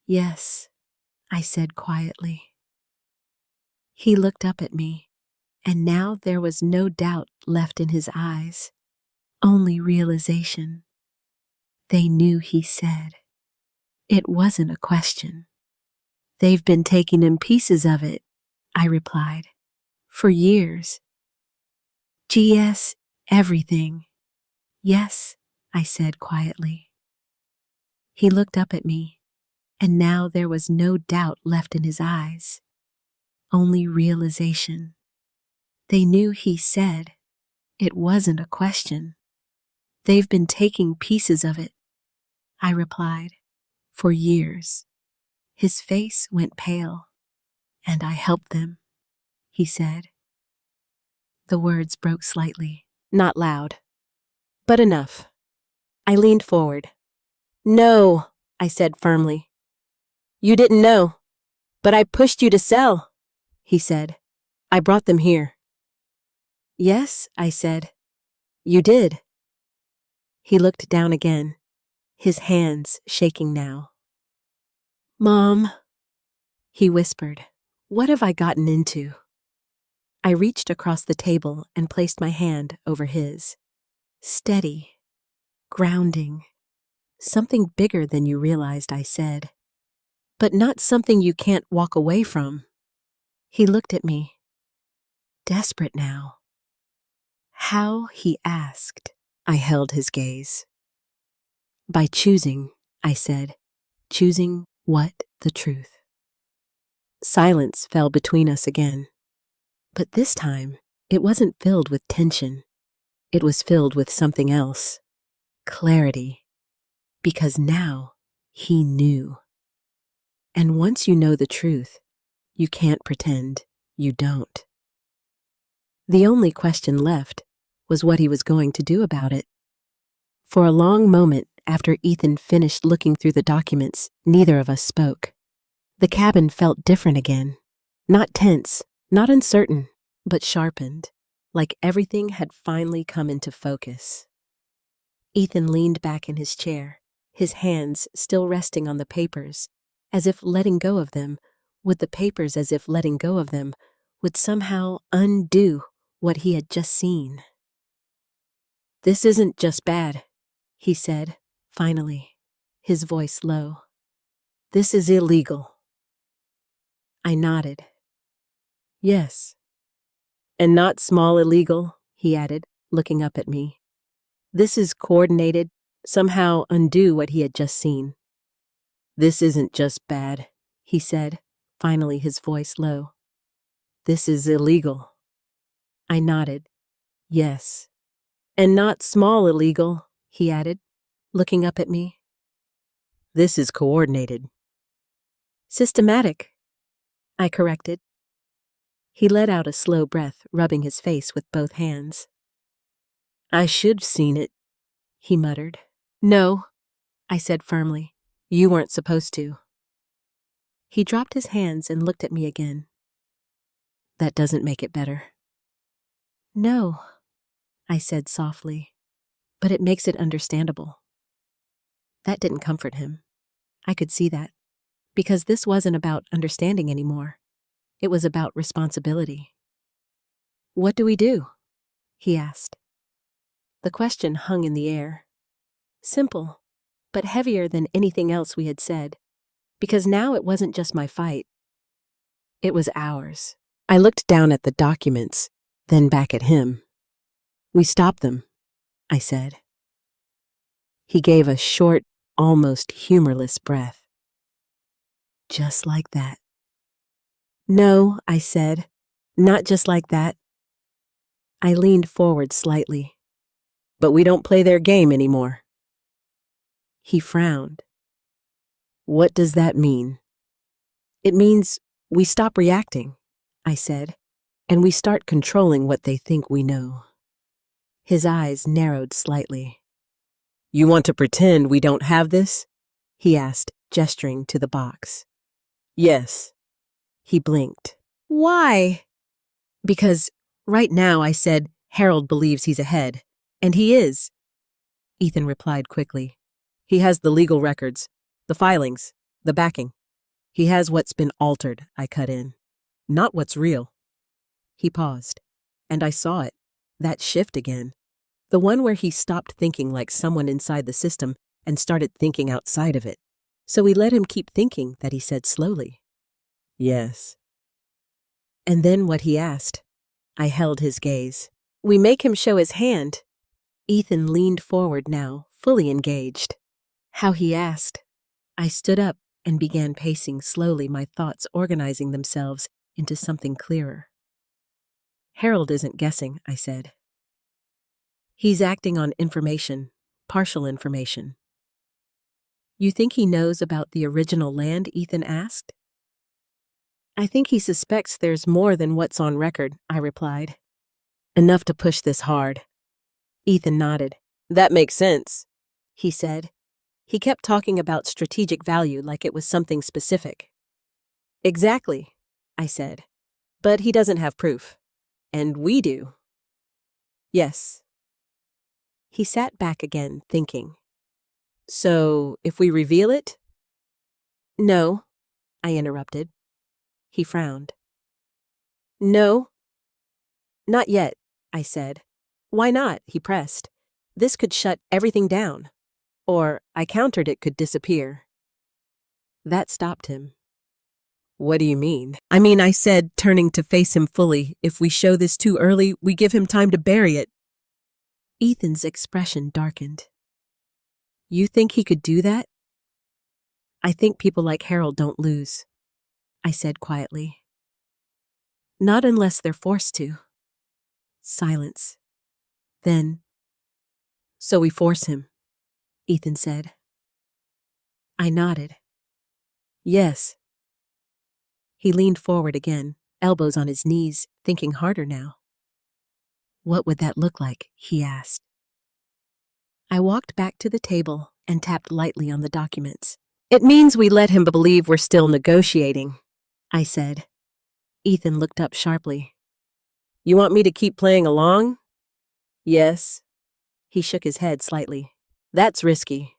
Yes, I said quietly. He looked up at me, and now there was no doubt left in his eyes, only realization. They knew, he said. It wasn't a question. They've been taking in pieces of it, I replied, for years. GS, everything. Yes, I said quietly. He looked up at me, and now there was no doubt left in his eyes, only realization. They knew, he said. It wasn't a question. They've been taking pieces of it, I replied, for years. His face went pale. And I helped them, he said. The words broke slightly, not loud, but enough. I leaned forward. No, I said firmly. You didn't know, but I pushed you to sell, he said. I brought them here. Yes, I said. You did. He looked down again, his hands shaking now. Mom, he whispered, what have I gotten into? I reached across the table and placed my hand over his. Steady, grounding, something bigger than you realized, I said. But not something you can't walk away from. He looked at me, desperate now. How, he asked. I held his gaze. By choosing, I said, choosing what? The truth. Silence fell between us again. But this time, it wasn't filled with tension. It was filled with something else. Clarity. Because now, he knew. And once you know the truth, you can't pretend you don't. The only question left was what he was going to do about it. For a long moment after Ethan finished looking through the documents, neither of us spoke. The cabin felt different again. Not tense, not uncertain, but sharpened, like everything had finally come into focus. Ethan leaned back in his chair, his hands still resting on the papers, as if letting go of them, with the papers as if letting go of them, would somehow undo what he had just seen. This isn't just bad, he said, finally, his voice low. This is illegal. I nodded. Yes. And not small illegal, he added, looking up at me. This is coordinated, somehow undo what he had just seen. This isn't just bad, he said, finally his voice low. This is illegal. I nodded. Yes. And not small illegal, he added, looking up at me. This is coordinated. Systematic, I corrected. He let out a slow breath, rubbing his face with both hands. I should've seen it, he muttered. No, I said firmly. You weren't supposed to. He dropped his hands and looked at me again. That doesn't make it better. No, I said softly, but it makes it understandable. That didn't comfort him. I could see that, because this wasn't about understanding anymore. It was about responsibility. What do we do? He asked. The question hung in the air. Simple, but heavier than anything else we had said, because now it wasn't just my fight. It was ours. I looked down at the documents, then back at him. We stopped them, I said. He gave a short, almost humorless breath. Just like that. No, I said, not just like that. I leaned forward slightly. But we don't play their game anymore. He frowned. What does that mean? It means we stop reacting, I said, and we start controlling what they think we know. His eyes narrowed slightly. You want to pretend we don't have this? He asked, gesturing to the box. Yes. He blinked. Why? Because right now, I said, Harold believes he's ahead, and he is. Ethan replied quickly. He has the legal records, the filings, the backing. He has what's been altered, I cut in. Not what's real. He paused, and I saw it, that shift again. The one where he stopped thinking like someone inside the system and started thinking outside of it. So we let him keep thinking that he said slowly. Yes. And then what he asked. I held his gaze. We make him show his hand. Ethan leaned forward now, fully engaged. How he asked. I stood up and began pacing slowly, my thoughts organizing themselves into something clearer. Harold isn't guessing, I said. He's acting on information, partial information. You think he knows about the original land? Ethan asked. I think he suspects there's more than what's on record, I replied. Enough to push this hard. Ethan nodded. That makes sense, he said. He kept talking about strategic value like it was something specific. Exactly, I said. But he doesn't have proof. And we do. Yes. He sat back again, thinking. So, if we reveal it? No, I interrupted. He frowned. No. Not yet, I said. Why not? He pressed. This could shut everything down. Or, I countered, it could disappear. That stopped him. What do you mean? I mean, I said, turning to face him fully, if we show this too early, we give him time to bury it. Ethan's expression darkened. You think he could do that? I think people like Harold don't lose, I said quietly. Not unless they're forced to. Silence. Then, so we force him, Ethan said. I nodded. Yes. He leaned forward again, elbows on his knees, thinking harder now. What would that look like? He asked. I walked back to the table and tapped lightly on the documents. It means we let him believe we're still negotiating, I said. Ethan looked up sharply. You want me to keep playing along? Yes. He shook his head slightly. That's risky.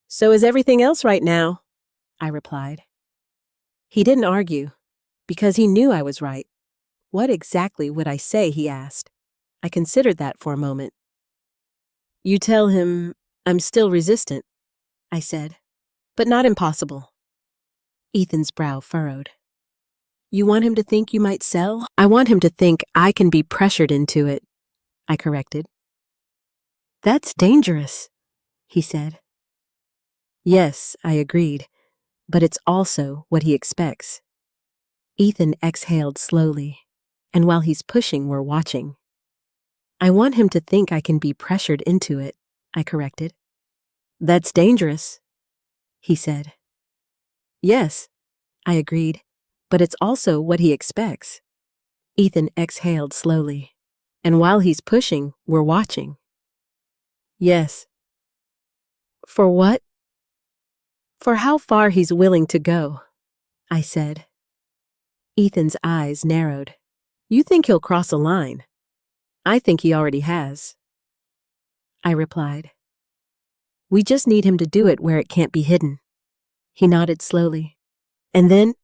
So is everything else right now, I replied. He didn't argue, because he knew I was right. What exactly would I say, he asked. I considered that for a moment. You tell him I'm still resistant, I said, but not impossible. Ethan's brow furrowed. You want him to think you might sell? I want him to think I can be pressured into it, I corrected. That's dangerous, he said. Yes, I agreed, but it's also what he expects. Ethan exhaled slowly, and while he's pushing, we're watching. I want him to think I can be pressured into it, I corrected. That's dangerous, he said. Yes, I agreed, but it's also what he expects. Ethan exhaled slowly, and while he's pushing, we're watching. Yes. For what? For how far he's willing to go, I said. Ethan's eyes narrowed. You think he'll cross a line? I think he already has. I replied. We just need him to do it where it can't be hidden. He nodded slowly. And then?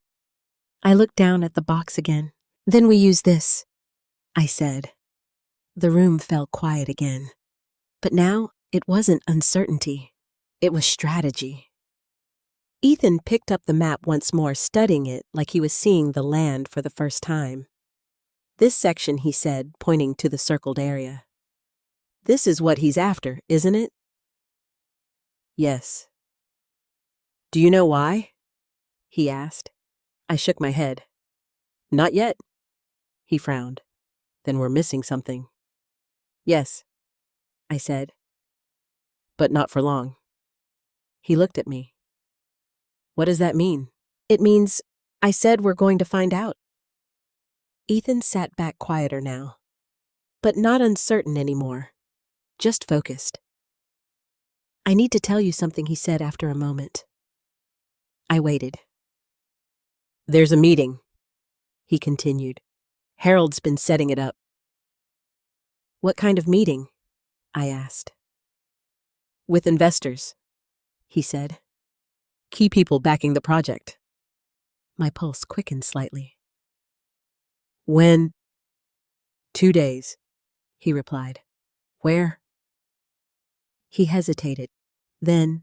I looked down at the box again. Then we use this, I said. The room fell quiet again. But now it wasn't uncertainty. It was strategy. Ethan picked up the map once more, studying it like he was seeing the land for the first time. This section, he said, pointing to the circled area. This is what he's after, isn't it? Yes. Do you know why? He asked. I shook my head. Not yet. He frowned. Then we're missing something. Yes, I said. But not for long. He looked at me. What does that mean? It means, I said we're going to find out. Ethan sat back quieter now, but not uncertain anymore, just focused. I need to tell you something, he said after a moment. I waited. There's a meeting, he continued. Harold's been setting it up. What kind of meeting? I asked. With investors, he said. Key people backing the project. My pulse quickened slightly. When? 2 days, he replied. Where? He hesitated. Then,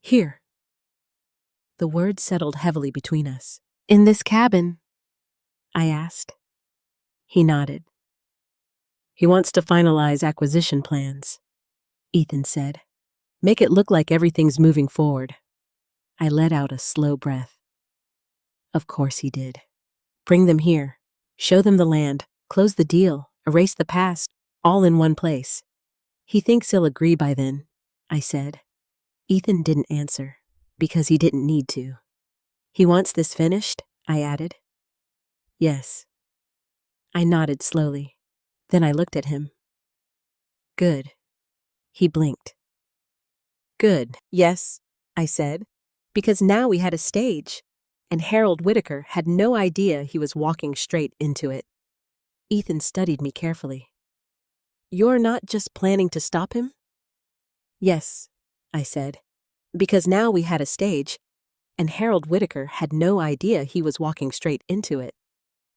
here. The words settled heavily between us. In this cabin? I asked. He nodded. He wants to finalize acquisition plans, Ethan said. Make it look like everything's moving forward. I let out a slow breath. Of course he did. Bring them here. Show them the land. Close the deal. Erase the past. All in one place. He thinks he'll agree by then, I said. Ethan didn't answer, because he didn't need to. He wants this finished, I added. Yes. I nodded slowly. Then I looked at him. Good. He blinked. Good, yes, I said, because now we had a stage, and Harold Whitaker had no idea he was walking straight into it. Ethan studied me carefully. You're not just planning to stop him? Yes, I said, because now we had a stage, and Harold Whitaker had no idea he was walking straight into it.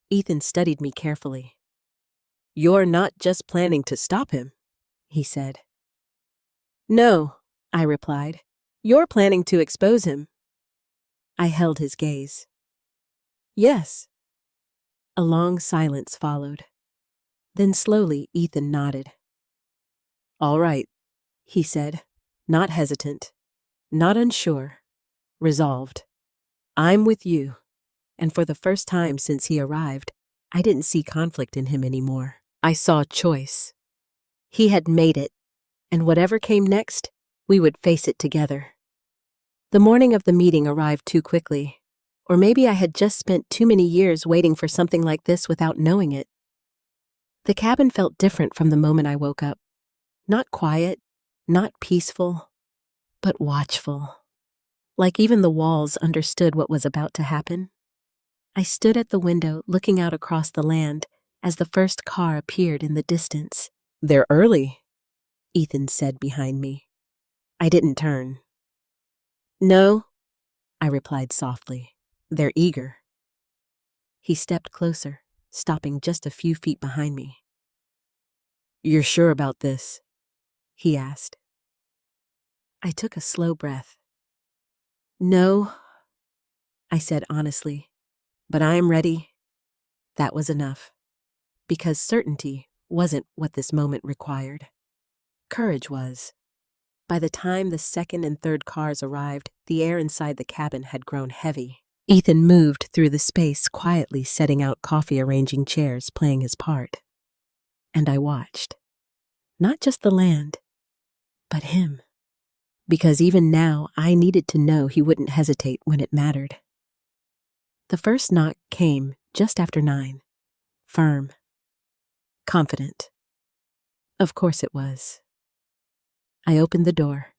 Ethan studied me carefully. You're not just planning to stop him, he said. No, I replied. You're planning to expose him. I held his gaze. Yes. A long silence followed. Then slowly Ethan nodded. All right, he said, not hesitant, not unsure, resolved. I'm with you. And for the first time since he arrived, I didn't see conflict in him anymore. I saw choice. He had made it, and whatever came next, we would face it together. The morning of the meeting arrived too quickly, or maybe I had just spent too many years waiting for something like this without knowing it. The cabin felt different from the moment I woke up. Not quiet, not peaceful, but watchful. Like even the walls understood what was about to happen. I stood at the window looking out across the land as the first car appeared in the distance. They're early, Ethan said behind me. I didn't turn. No, I replied softly. They're eager. He stepped closer, stopping just a few feet behind me. You're sure about this? He asked. I took a slow breath. No, I said honestly, but I'm ready. That was enough, because certainty wasn't what this moment required. Courage was. By the time the second and third cars arrived, the air inside the cabin had grown heavy. Ethan moved through the space quietly, setting out coffee, arranging chairs, playing his part. And I watched. Not just the land, but him. Because even now, I needed to know he wouldn't hesitate when it mattered. The first knock came just after 9. Firm. Confident. Of course it was. I opened the door.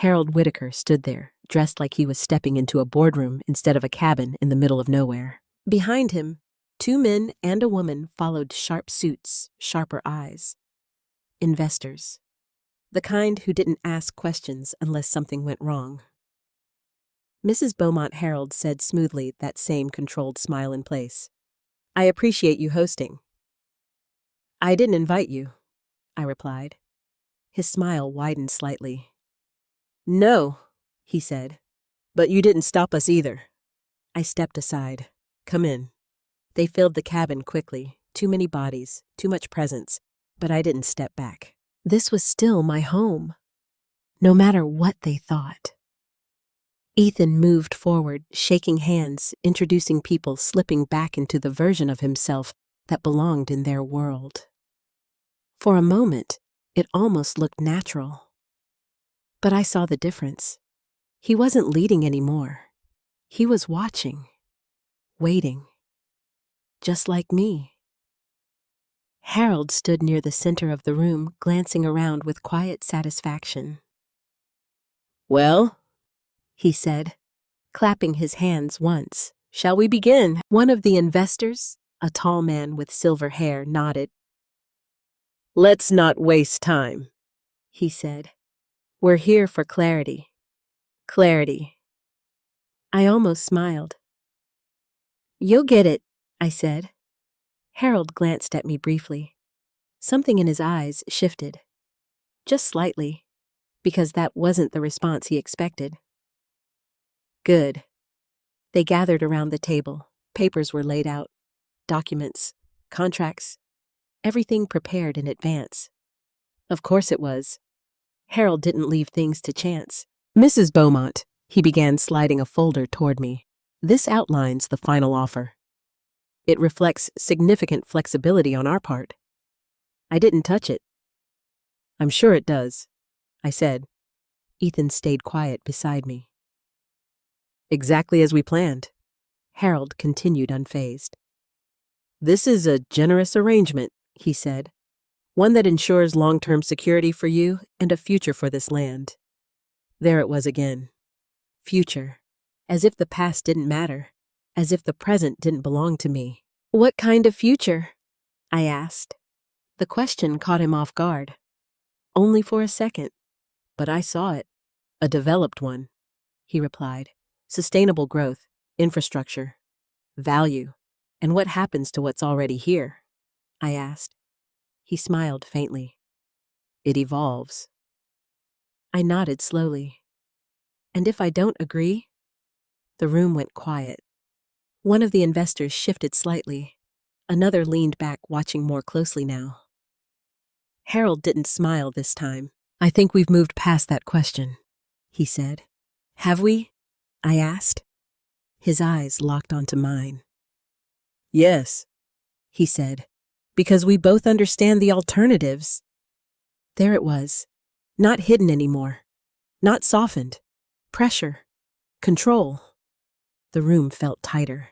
Harold Whitaker stood there, dressed like he was stepping into a boardroom instead of a cabin in the middle of nowhere. Behind him, 2 men and a woman followed, sharp suits, sharper eyes. Investors. The kind who didn't ask questions unless something went wrong. Mrs. Beaumont, Harold said smoothly, that same controlled smile in place. I appreciate you hosting. I didn't invite you, I replied. His smile widened slightly. No, he said, but you didn't stop us either. I stepped aside. Come in. They filled the cabin quickly. Too many bodies, too much presence, but I didn't step back. This was still my home, no matter what they thought. Ethan moved forward, shaking hands, introducing people, slipping back into the version of himself that belonged in their world. For a moment, it almost looked natural. But I saw the difference. He wasn't leading anymore. He was watching, waiting, just like me. Harold stood near the center of the room, glancing around with quiet satisfaction. Well, he said, clapping his hands once. Shall we begin? One of the investors, a tall man with silver hair, nodded. Let's not waste time, he said. We're here for clarity. Clarity. I almost smiled. You'll get it, I said. Harold glanced at me briefly. Something in his eyes shifted. Just slightly, because that wasn't the response he expected. Good. They gathered around the table. Papers were laid out. Documents, contracts, everything prepared in advance. Of course it was. Harold didn't leave things to chance. Mrs. Beaumont, he began, sliding a folder toward me. This outlines the final offer. It reflects significant flexibility on our part. I didn't touch it. I'm sure it does, I said. Ethan stayed quiet beside me. Exactly as we planned. Harold continued unfazed. This is a generous arrangement, he said. One that ensures long-term security for you and a future for this land. There it was again. Future. As if the past didn't matter. As if the present didn't belong to me. What kind of future? I asked. The question caught him off guard. Only for a second. But I saw it. A developed one, he replied. Sustainable growth, infrastructure, value. And what happens to what's already here? I asked. He smiled faintly. It evolves. I nodded slowly. And if I don't agree? The room went quiet. One of the investors shifted slightly. Another leaned back, watching more closely now. Harold didn't smile this time. I think we've moved past that question, he said. Have we? I asked. His eyes locked onto mine. Yes, he said, because we both understand the alternatives. There it was, not hidden anymore, not softened. Pressure, control. The room felt tighter.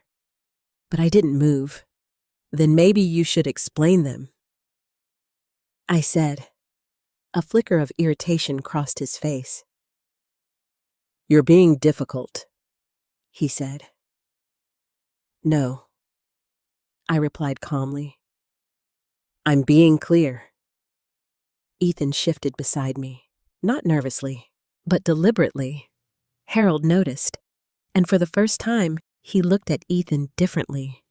But I didn't move. Then maybe you should explain them, I said. A flicker of irritation crossed his face. You're being difficult, he said. No, I replied calmly. I'm being clear. Ethan shifted beside me, not nervously, but deliberately. Harold noticed, and for the first time, he looked at Ethan differently.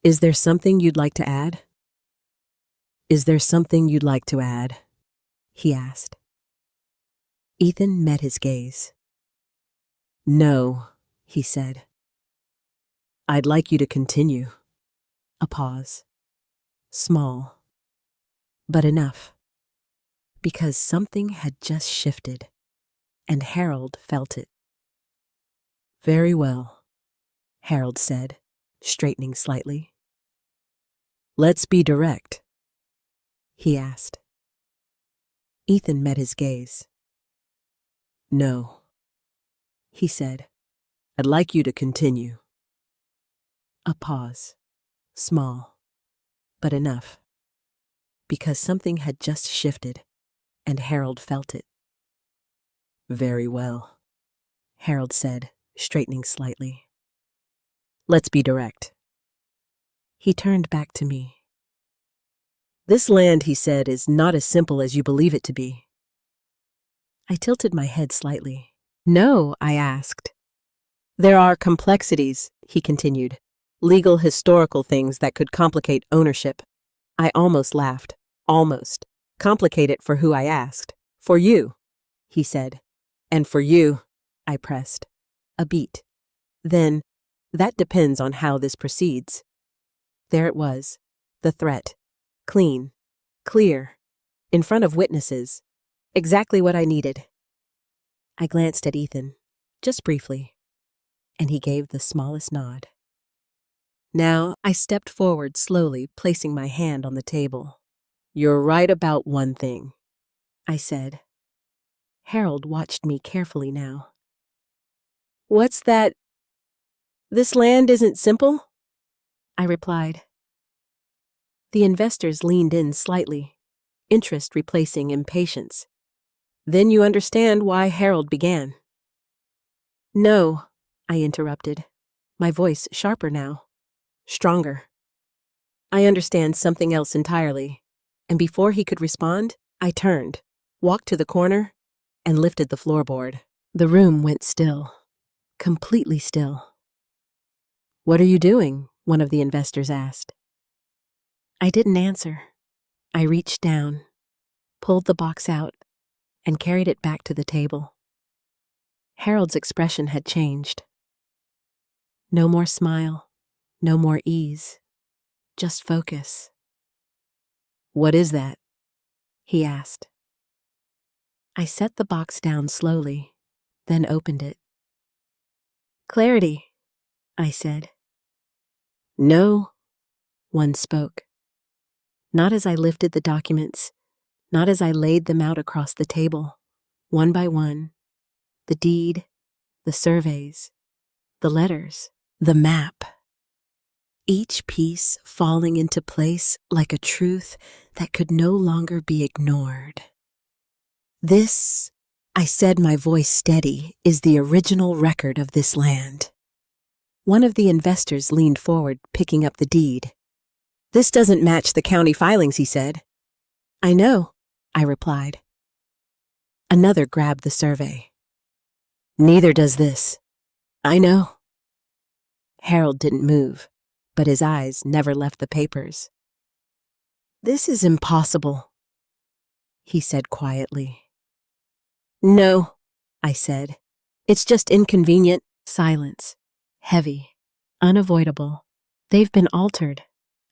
Is there something you'd like to add? Is there something you'd like to add? He asked. Ethan met his gaze. No, he said. I'd like you to continue. A pause. Small. But enough. Because something had just shifted, and Harold felt it. Very well, Harold said, straightening slightly. Let's be direct, he asked. Ethan met his gaze. No, he said. I'd like you to continue. A pause. Small, but enough. Because something had just shifted, and Harold felt it. Very well, Harold said, straightening slightly. Let's be direct. He turned back to me. This land, he said, is not as simple as you believe it to be. I tilted my head slightly. No, I asked. There are complexities, he continued. Legal, historical things that could complicate ownership. I almost laughed. Almost. Complicate it for who I asked. For you, he said. And for you, I pressed. A beat. Then, that depends on how this proceeds. There it was. The threat. Clean. Clear. In front of witnesses. Exactly what I needed. I glanced at Ethan, just briefly, and he gave the smallest nod. Now, I stepped forward slowly, placing my hand on the table. You're right about one thing, I said. Harold watched me carefully now. What's that? This land isn't simple? I replied. The investors leaned in slightly, interest replacing impatience. Then you understand why Harold began. No, I interrupted, my voice sharper now. Stronger. I understand something else entirely, and before he could respond, I turned, walked to the corner, and lifted the floorboard. The room went still, completely still. What are you doing? One of the investors asked. I didn't answer. I reached down, pulled the box out, and carried it back to the table. Harold's expression had changed. No more smile. No more ease, just focus. What is that? He asked. I set the box down slowly, then opened it. Clarity, I said. No, one spoke. Not as I lifted the documents, not as I laid them out across the table, one by one. The deed, the surveys, the letters, the map. Each piece falling into place like a truth that could no longer be ignored. This, I said, my voice steady, is the original record of this land. One of the investors leaned forward, picking up the deed. This doesn't match the county filings, he said. I know, I replied. Another grabbed the survey. Neither does this. I know. Harold didn't move, but his eyes never left the papers. This is impossible, he said quietly. No, I said. It's just inconvenient. Silence. Heavy. Unavoidable. They've been altered,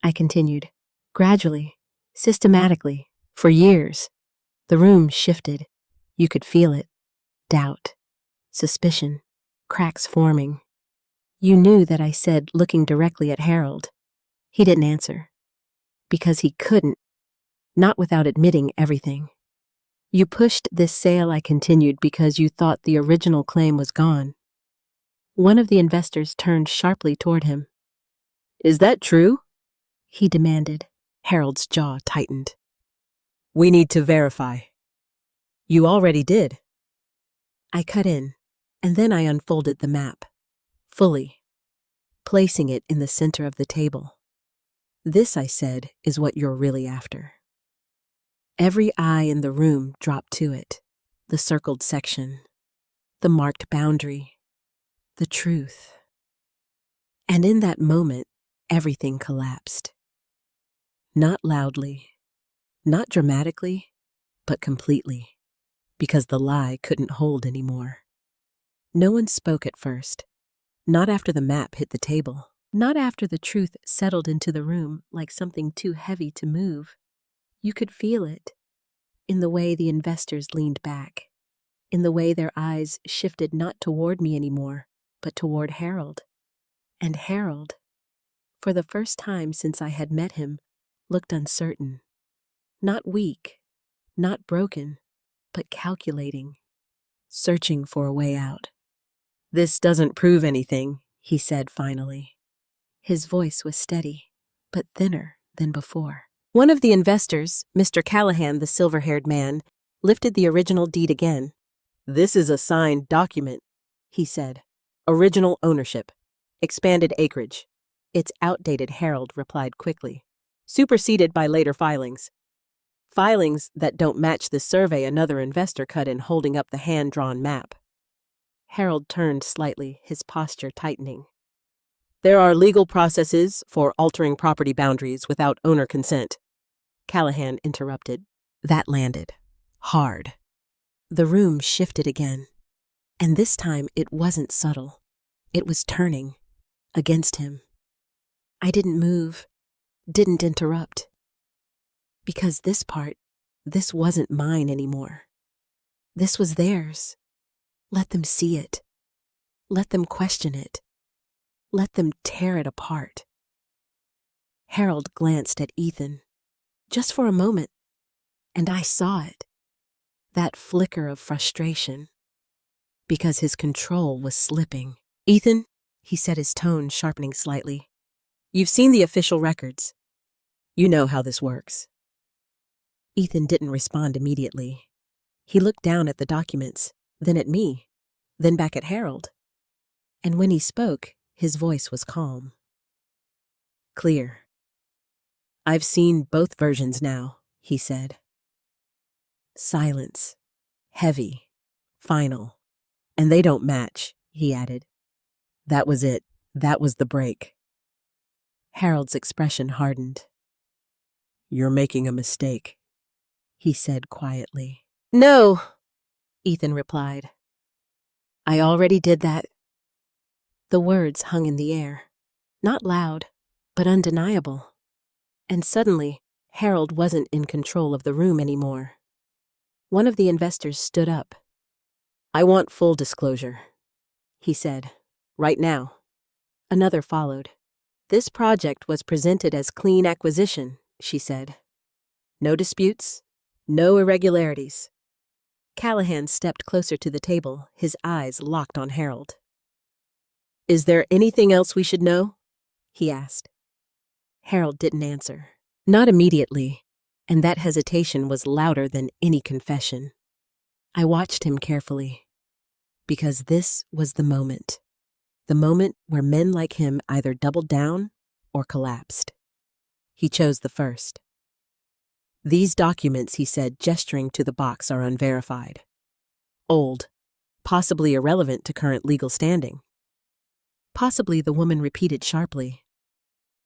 I continued. Gradually. Systematically. For years. The room shifted. You could feel it. Doubt. Suspicion. Cracks forming. You knew that I said, looking directly at Harold. He didn't answer. Because he couldn't. Not without admitting everything. You pushed this sale, I continued, because you thought the original claim was gone. One of the investors turned sharply toward him. Is that true? He demanded. Harold's jaw tightened. We need to verify. You already did. I cut in, and then I unfolded the map. Fully, placing it in the center of the table. This, I said, is what you're really after. Every eye in the room dropped to it, the circled section, the marked boundary, the truth. And in that moment, everything collapsed. Not loudly, not dramatically, but completely, because the lie couldn't hold anymore. No one spoke at first. Not after the map hit the table. Not after the truth settled into the room like something too heavy to move. You could feel it. In the way the investors leaned back. In the way their eyes shifted not toward me anymore, but toward Harold. And Harold, for the first time since I had met him, looked uncertain. Not weak, not broken, but calculating, searching for a way out. "This doesn't prove anything," he said finally. His voice was steady, but thinner than before. One of the investors, Mr. Callahan, the silver-haired man, lifted the original deed again. "This is a signed document," he said. "Original ownership. Expanded acreage." "It's outdated," Harold replied quickly. "Superseded by later filings. Filings that don't match the survey another investor cut in holding up the hand-drawn map." Harold turned slightly, his posture tightening. "There are legal processes for altering property boundaries without owner consent," Callahan interrupted. That landed. Hard. The room shifted again. And this time it wasn't subtle. It was turning. Against him. I didn't move. Didn't interrupt. Because this wasn't mine anymore. This was theirs. Let them see it. Let them question it. Let them tear it apart. Harold glanced at Ethan, just for a moment, and I saw it. That flicker of frustration. Because his control was slipping. "Ethan," he said, his tone sharpening slightly, "you've seen the official records. You know how this works." Ethan didn't respond immediately. He looked down at the documents, then at me, then back at Harold. And when he spoke, his voice was calm. "Clear. I've seen both versions now," he said. Silence. Heavy. Final. "And they don't match," he added. "That was it. That was the break." Harold's expression hardened. "You're making a mistake," he said quietly. "No," Ethan replied. "I already did that." The words hung in the air, not loud, but undeniable. And suddenly, Harold wasn't in control of the room anymore. One of the investors stood up. "I want full disclosure," he said. "Right now." Another followed. "This project was presented as clean acquisition," she said. "No disputes, no irregularities." Callahan stepped closer to the table, his eyes locked on Harold. "Is there anything else we should know?" he asked. Harold didn't answer. Not immediately, and that hesitation was louder than any confession. I watched him carefully, because this was the moment where men like him either doubled down or collapsed. He chose the first. "These documents," he said, gesturing to the box, "are unverified. Old, possibly irrelevant to current legal standing." "Possibly," the woman repeated sharply.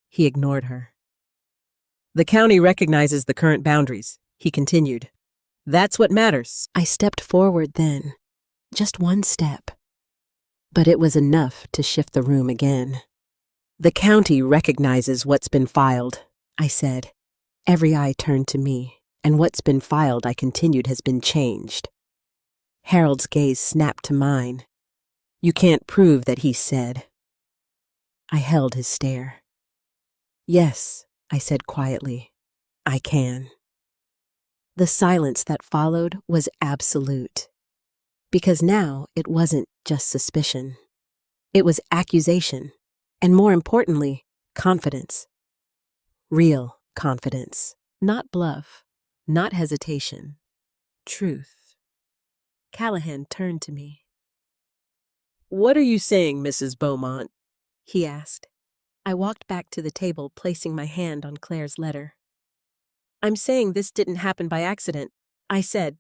He ignored her. "The county recognizes the current boundaries," he continued. "That's what matters." I stepped forward then, just one step. But it was enough to shift the room again. "The county recognizes what's been filed," I said. Every eye turned to me, and what's been filed, I continued, has been changed. Harold's gaze snapped to mine. "You can't prove that," he said. I held his stare. "Yes," I said quietly, "I can." The silence that followed was absolute. Because now it wasn't just suspicion. It was accusation, and more importantly, confidence. Real confidence. Not bluff, not hesitation. Truth. Callahan turned to me. "What are you saying, Mrs. Beaumont?" he asked. I walked back to the table, placing my hand on Claire's letter. "I'm saying this didn't happen by accident," I said.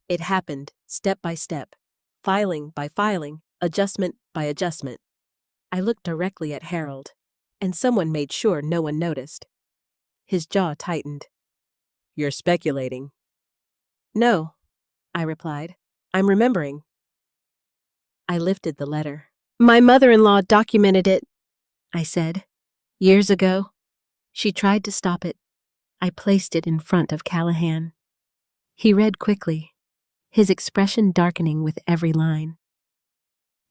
"It happened step by step, filing by filing, adjustment by adjustment." I looked directly at Harold, and someone made sure no one noticed. His jaw tightened. "You're speculating." "No," I replied. "I'm remembering." I lifted the letter. "My mother-in-law documented it," I said. "Years ago. She tried to stop it." I placed it in front of Callahan. He read quickly, his expression darkening with every line.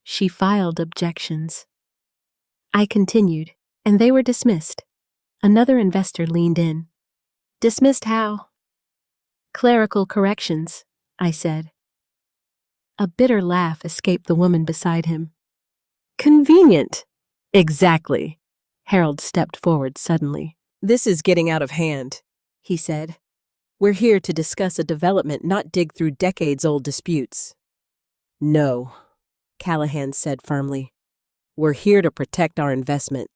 "She filed objections. I continued, and they were dismissed. Another investor leaned in. Dismissed how? Clerical corrections, I said. A bitter laugh escaped the woman beside him. Convenient. Exactly. Harold stepped forward suddenly. This is getting out of hand, he said. We're here to discuss a development, not dig through decades-old disputes. No, Callahan said firmly. We're here to protect our investment.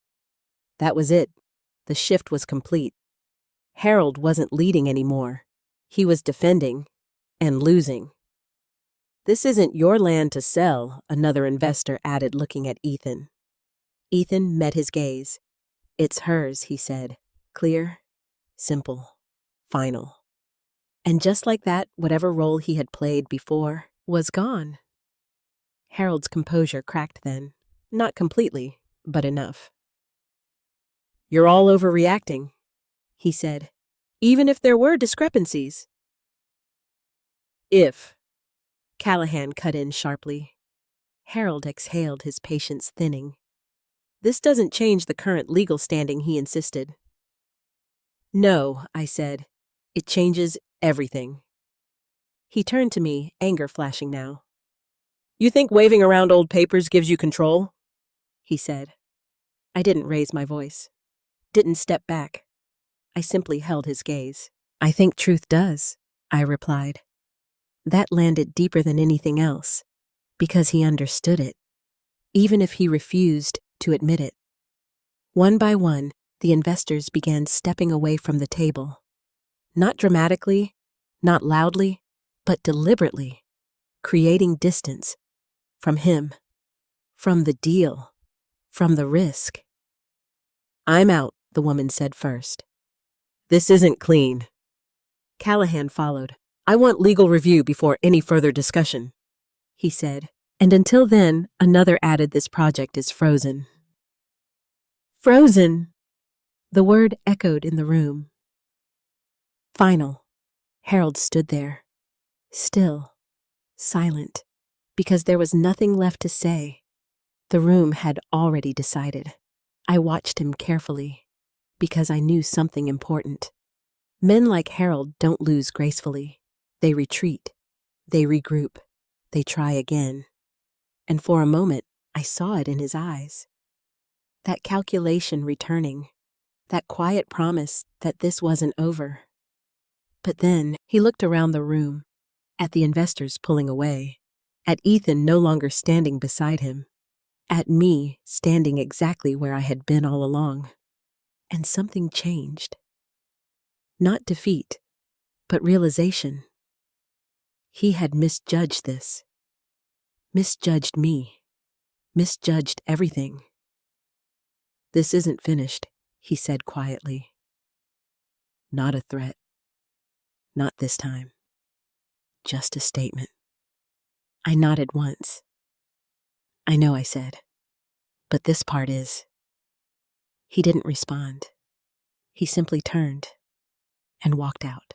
That was it. The shift was complete. Harold wasn't leading anymore. He was defending and losing. This isn't your land to sell, another investor added, looking at Ethan. Ethan met his gaze. It's hers, he said. Clear, simple, final. And just like that, whatever role he had played before was gone. Harold's composure cracked then. Not completely, but enough. You're all overreacting, he said, even if there were discrepancies. If, Callahan cut in sharply. Harold exhaled, his patience thinning. This doesn't change the current legal standing, he insisted. No, I said. It changes everything. He turned to me, anger flashing now. You think waving around old papers gives you control? He said. I didn't raise my voice. Didn't step back. I simply held his gaze. I think truth does, I replied. That landed deeper than anything else, because he understood it, even if he refused to admit it. One by one, the investors began stepping away from the table. Not dramatically, not loudly, but deliberately, creating distance from him, from the deal, from the risk. I'm out, the woman said first. This isn't clean. Callahan followed. I want legal review before any further discussion, he said. And until then, another added, this project is frozen. Frozen! The word echoed in the room. Final. Harold stood there, still, silent, because there was nothing left to say. The room had already decided. I watched him carefully, because I knew something important. Men like Harold don't lose gracefully. They retreat, they regroup, they try again. And for a moment, I saw it in his eyes. That calculation returning, that quiet promise that this wasn't over. But then he looked around the room, at the investors pulling away, at Ethan no longer standing beside him, at me standing exactly where I had been all along. And something changed. Not defeat, but realization. He had misjudged this. Misjudged me. Misjudged everything. This isn't finished, he said quietly. Not a threat. Not this time. Just a statement. I nodded once. I know, I said. But this part is. He didn't respond. He simply turned and walked out.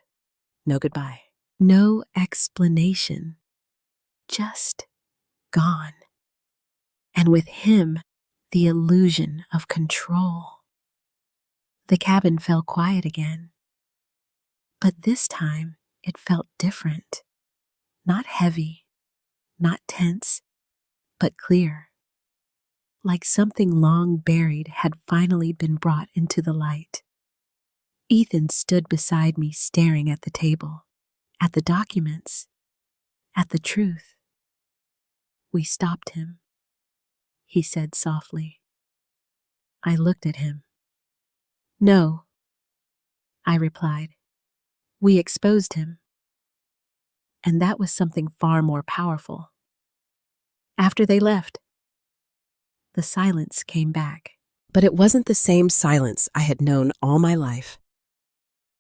No goodbye. No explanation. Just gone. And with him, the illusion of control. The cabin fell quiet again. But this time, it felt different. Not heavy, not tense, but clear. Like something long buried had finally been brought into the light. Ethan stood beside me, staring at the table, at the documents, at the truth. We stopped him, he said softly. I looked at him. No, I replied. We exposed him. And that was something far more powerful. After they left, the silence came back. But it wasn't the same silence I had known all my life.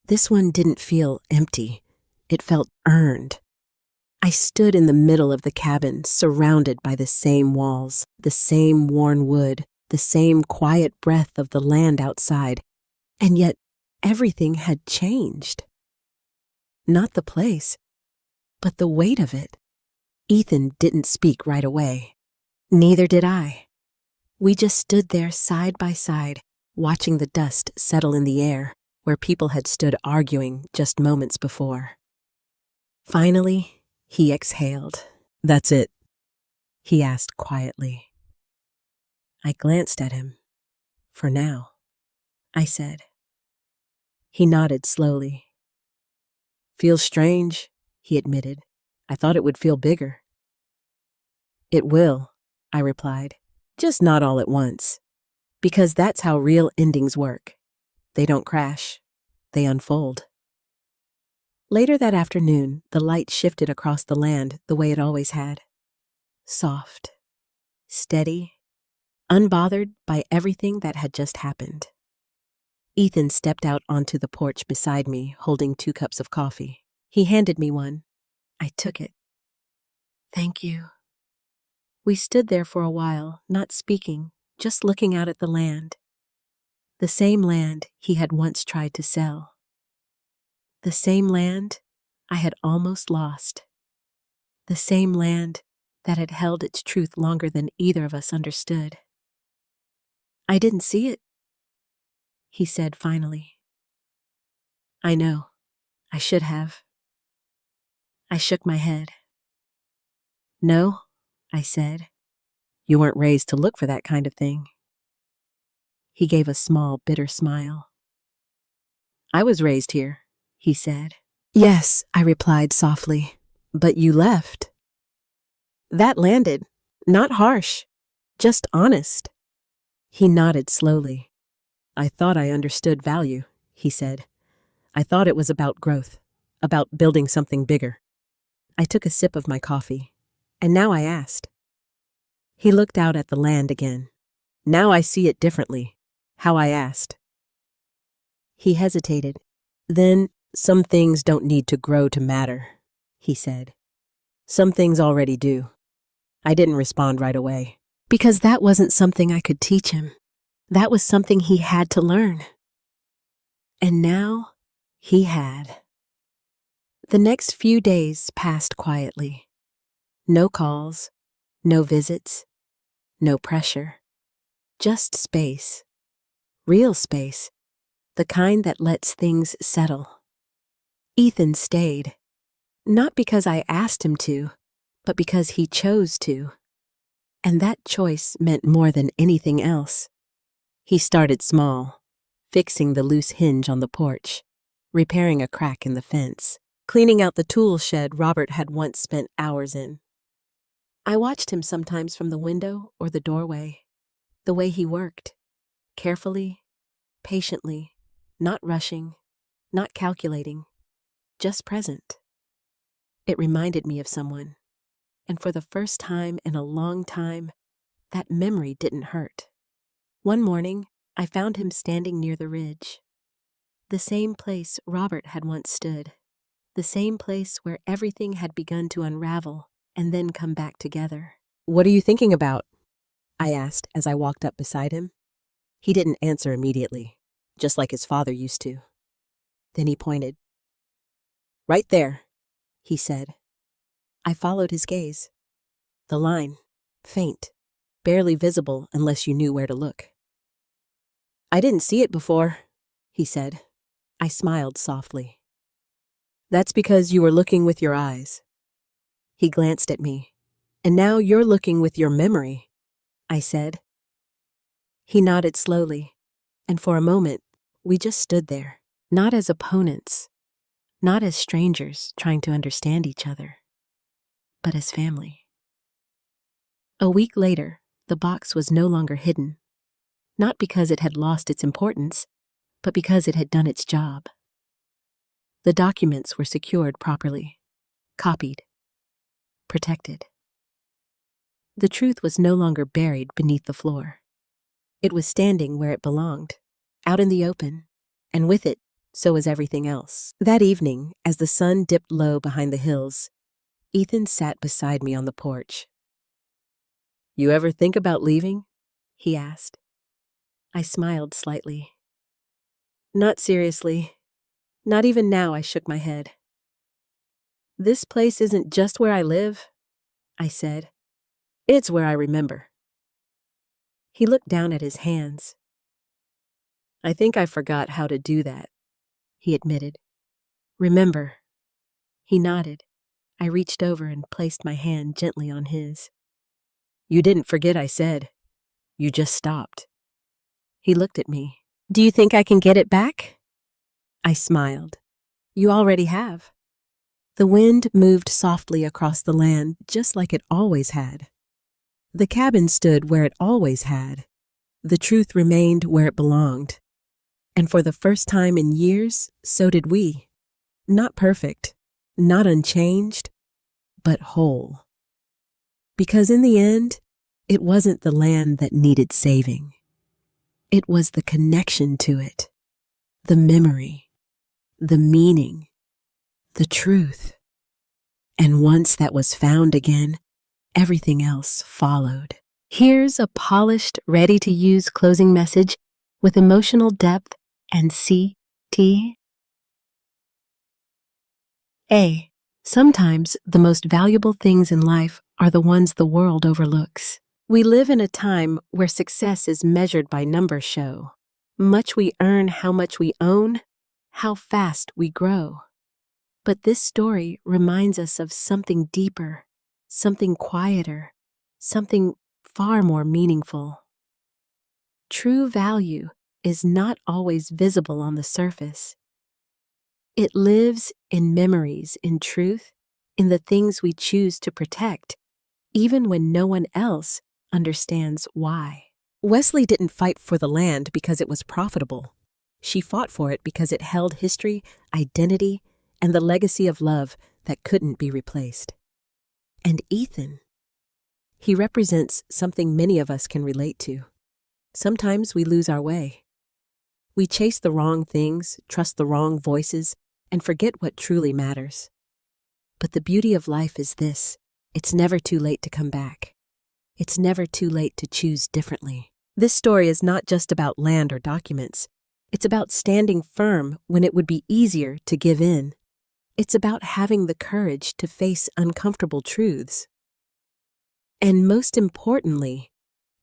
This one didn't feel empty. It felt earned. I stood in the middle of the cabin, surrounded by the same walls, the same worn wood, the same quiet breath of the land outside. And yet, everything had changed. Not the place, but the weight of it. Ethan didn't speak right away. Neither did I. We just stood there side by side, watching the dust settle in the air where people had stood arguing just moments before. Finally, he exhaled. "That's it?" he asked quietly. I glanced at him. "For now," I said. He nodded slowly. "Feels strange," he admitted. "I thought it would feel bigger." "It will," I replied, "just not all at once. Because that's how real endings work. They don't crash, they unfold." Later that afternoon, the light shifted across the land the way it always had. Soft, steady, unbothered by everything that had just happened. Ethan stepped out onto the porch beside me, holding 2 cups of coffee. He handed me one. I took it. "Thank you." We stood there for a while, not speaking, just looking out at the land. The same land he had once tried to sell. The same land I had almost lost. The same land that had held its truth longer than either of us understood. "I didn't see it," he said finally. "I know. I should have." I shook my head. "No," I said. "You weren't raised to look for that kind of thing." He gave a small, bitter smile. "I was raised here," he said. "Yes," I replied softly. "But you left." That landed. Not harsh, just honest. He nodded slowly. "I thought I understood value," he said. "I thought it was about growth, about building something bigger." I took a sip of my coffee, and now I asked. He looked out at the land again. "Now I see it differently. How I asked." He hesitated. "Then, some things don't need to grow to matter," he said. "Some things already do." I didn't respond right away, because that wasn't something I could teach him. That was something he had to learn. And now, he had. The next few days passed quietly. No calls, no visits, no pressure. Just space. Real space. The kind that lets things settle. Ethan stayed. Not because I asked him to, but because he chose to. And that choice meant more than anything else. He started small, fixing the loose hinge on the porch, repairing a crack in the fence, cleaning out the tool shed Robert had once spent hours in. I watched him sometimes from the window or the doorway, the way he worked, carefully, patiently, not rushing, not calculating, just present. It reminded me of someone, and for the first time in a long time, that memory didn't hurt. One morning, I found him standing near the ridge. The same place Robert had once stood. The same place where everything had begun to unravel and then come back together. "What are you thinking about?" I asked as I walked up beside him. He didn't answer immediately, just like his father used to. Then he pointed. "Right there," he said. I followed his gaze. The line, faint, barely visible unless you knew where to look. "I didn't see it before," he said. I smiled softly. "That's because you were looking with your eyes." He glanced at me. "And now you're looking with your memory," I said. He nodded slowly, and for a moment, we just stood there, not as opponents, not as strangers trying to understand each other, but as family. A week later, the box was no longer hidden, not because it had lost its importance, but because it had done its job. The documents were secured properly, copied, protected. The truth was no longer buried beneath the floor. It was standing where it belonged, out in the open, and with it, so was everything else. That evening, as the sun dipped low behind the hills, Ethan sat beside me on the porch. "You ever think about leaving?" he asked. I smiled slightly. "Not seriously. Not even now," I shook my head. "This place isn't just where I live," I said. "It's where I remember." He looked down at his hands. "I think I forgot how to do that," he admitted. "Remember?" He nodded. I reached over and placed my hand gently on his. "You didn't forget I said. You just stopped." He looked at me. "Do you think I can get it back?" I smiled. "You already have." The wind moved softly across the land just like it always had. The cabin stood where it always had. The truth remained where it belonged. And for the first time in years, so did we. Not perfect, not unchanged, but whole. Because in the end, it wasn't the land that needed saving. It was the connection to it, the memory, the meaning, the truth. And once that was found again, everything else followed. Here's a polished, ready-to-use closing message with emotional depth and CT. A. Sometimes the most valuable things in life are the ones the world overlooks. We live in a time where success is measured by numbers show. Much we earn, how much we own, how fast we grow. But this story reminds us of something deeper, something quieter, something far more meaningful. True value is not always visible on the surface. It lives in memories, in truth, in the things we choose to protect, even when no one else understands why. Wesley didn't fight for the land because it was profitable. She fought for it because it held history, identity, and the legacy of love that couldn't be replaced. And Ethan, he represents something many of us can relate to. Sometimes we lose our way. We chase the wrong things, trust the wrong voices, and forget what truly matters. But the beauty of life is this: it's never too late to come back. It's never too late to choose differently. This story is not just about land or documents. It's about standing firm when it would be easier to give in. It's about having the courage to face uncomfortable truths. And most importantly,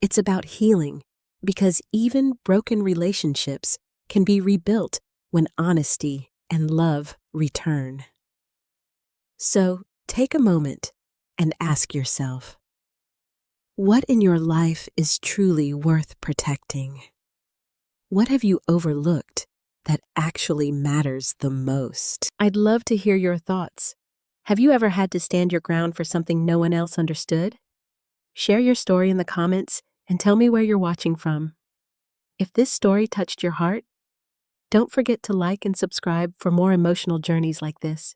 it's about healing, because even broken relationships can be rebuilt when honesty and love return. So take a moment and ask yourself, what in your life is truly worth protecting? What have you overlooked that actually matters the most? I'd love to hear your thoughts. Have you ever had to stand your ground for something no one else understood? Share your story in the comments and tell me where you're watching from. If this story touched your heart, don't forget to like and subscribe for more emotional journeys like this.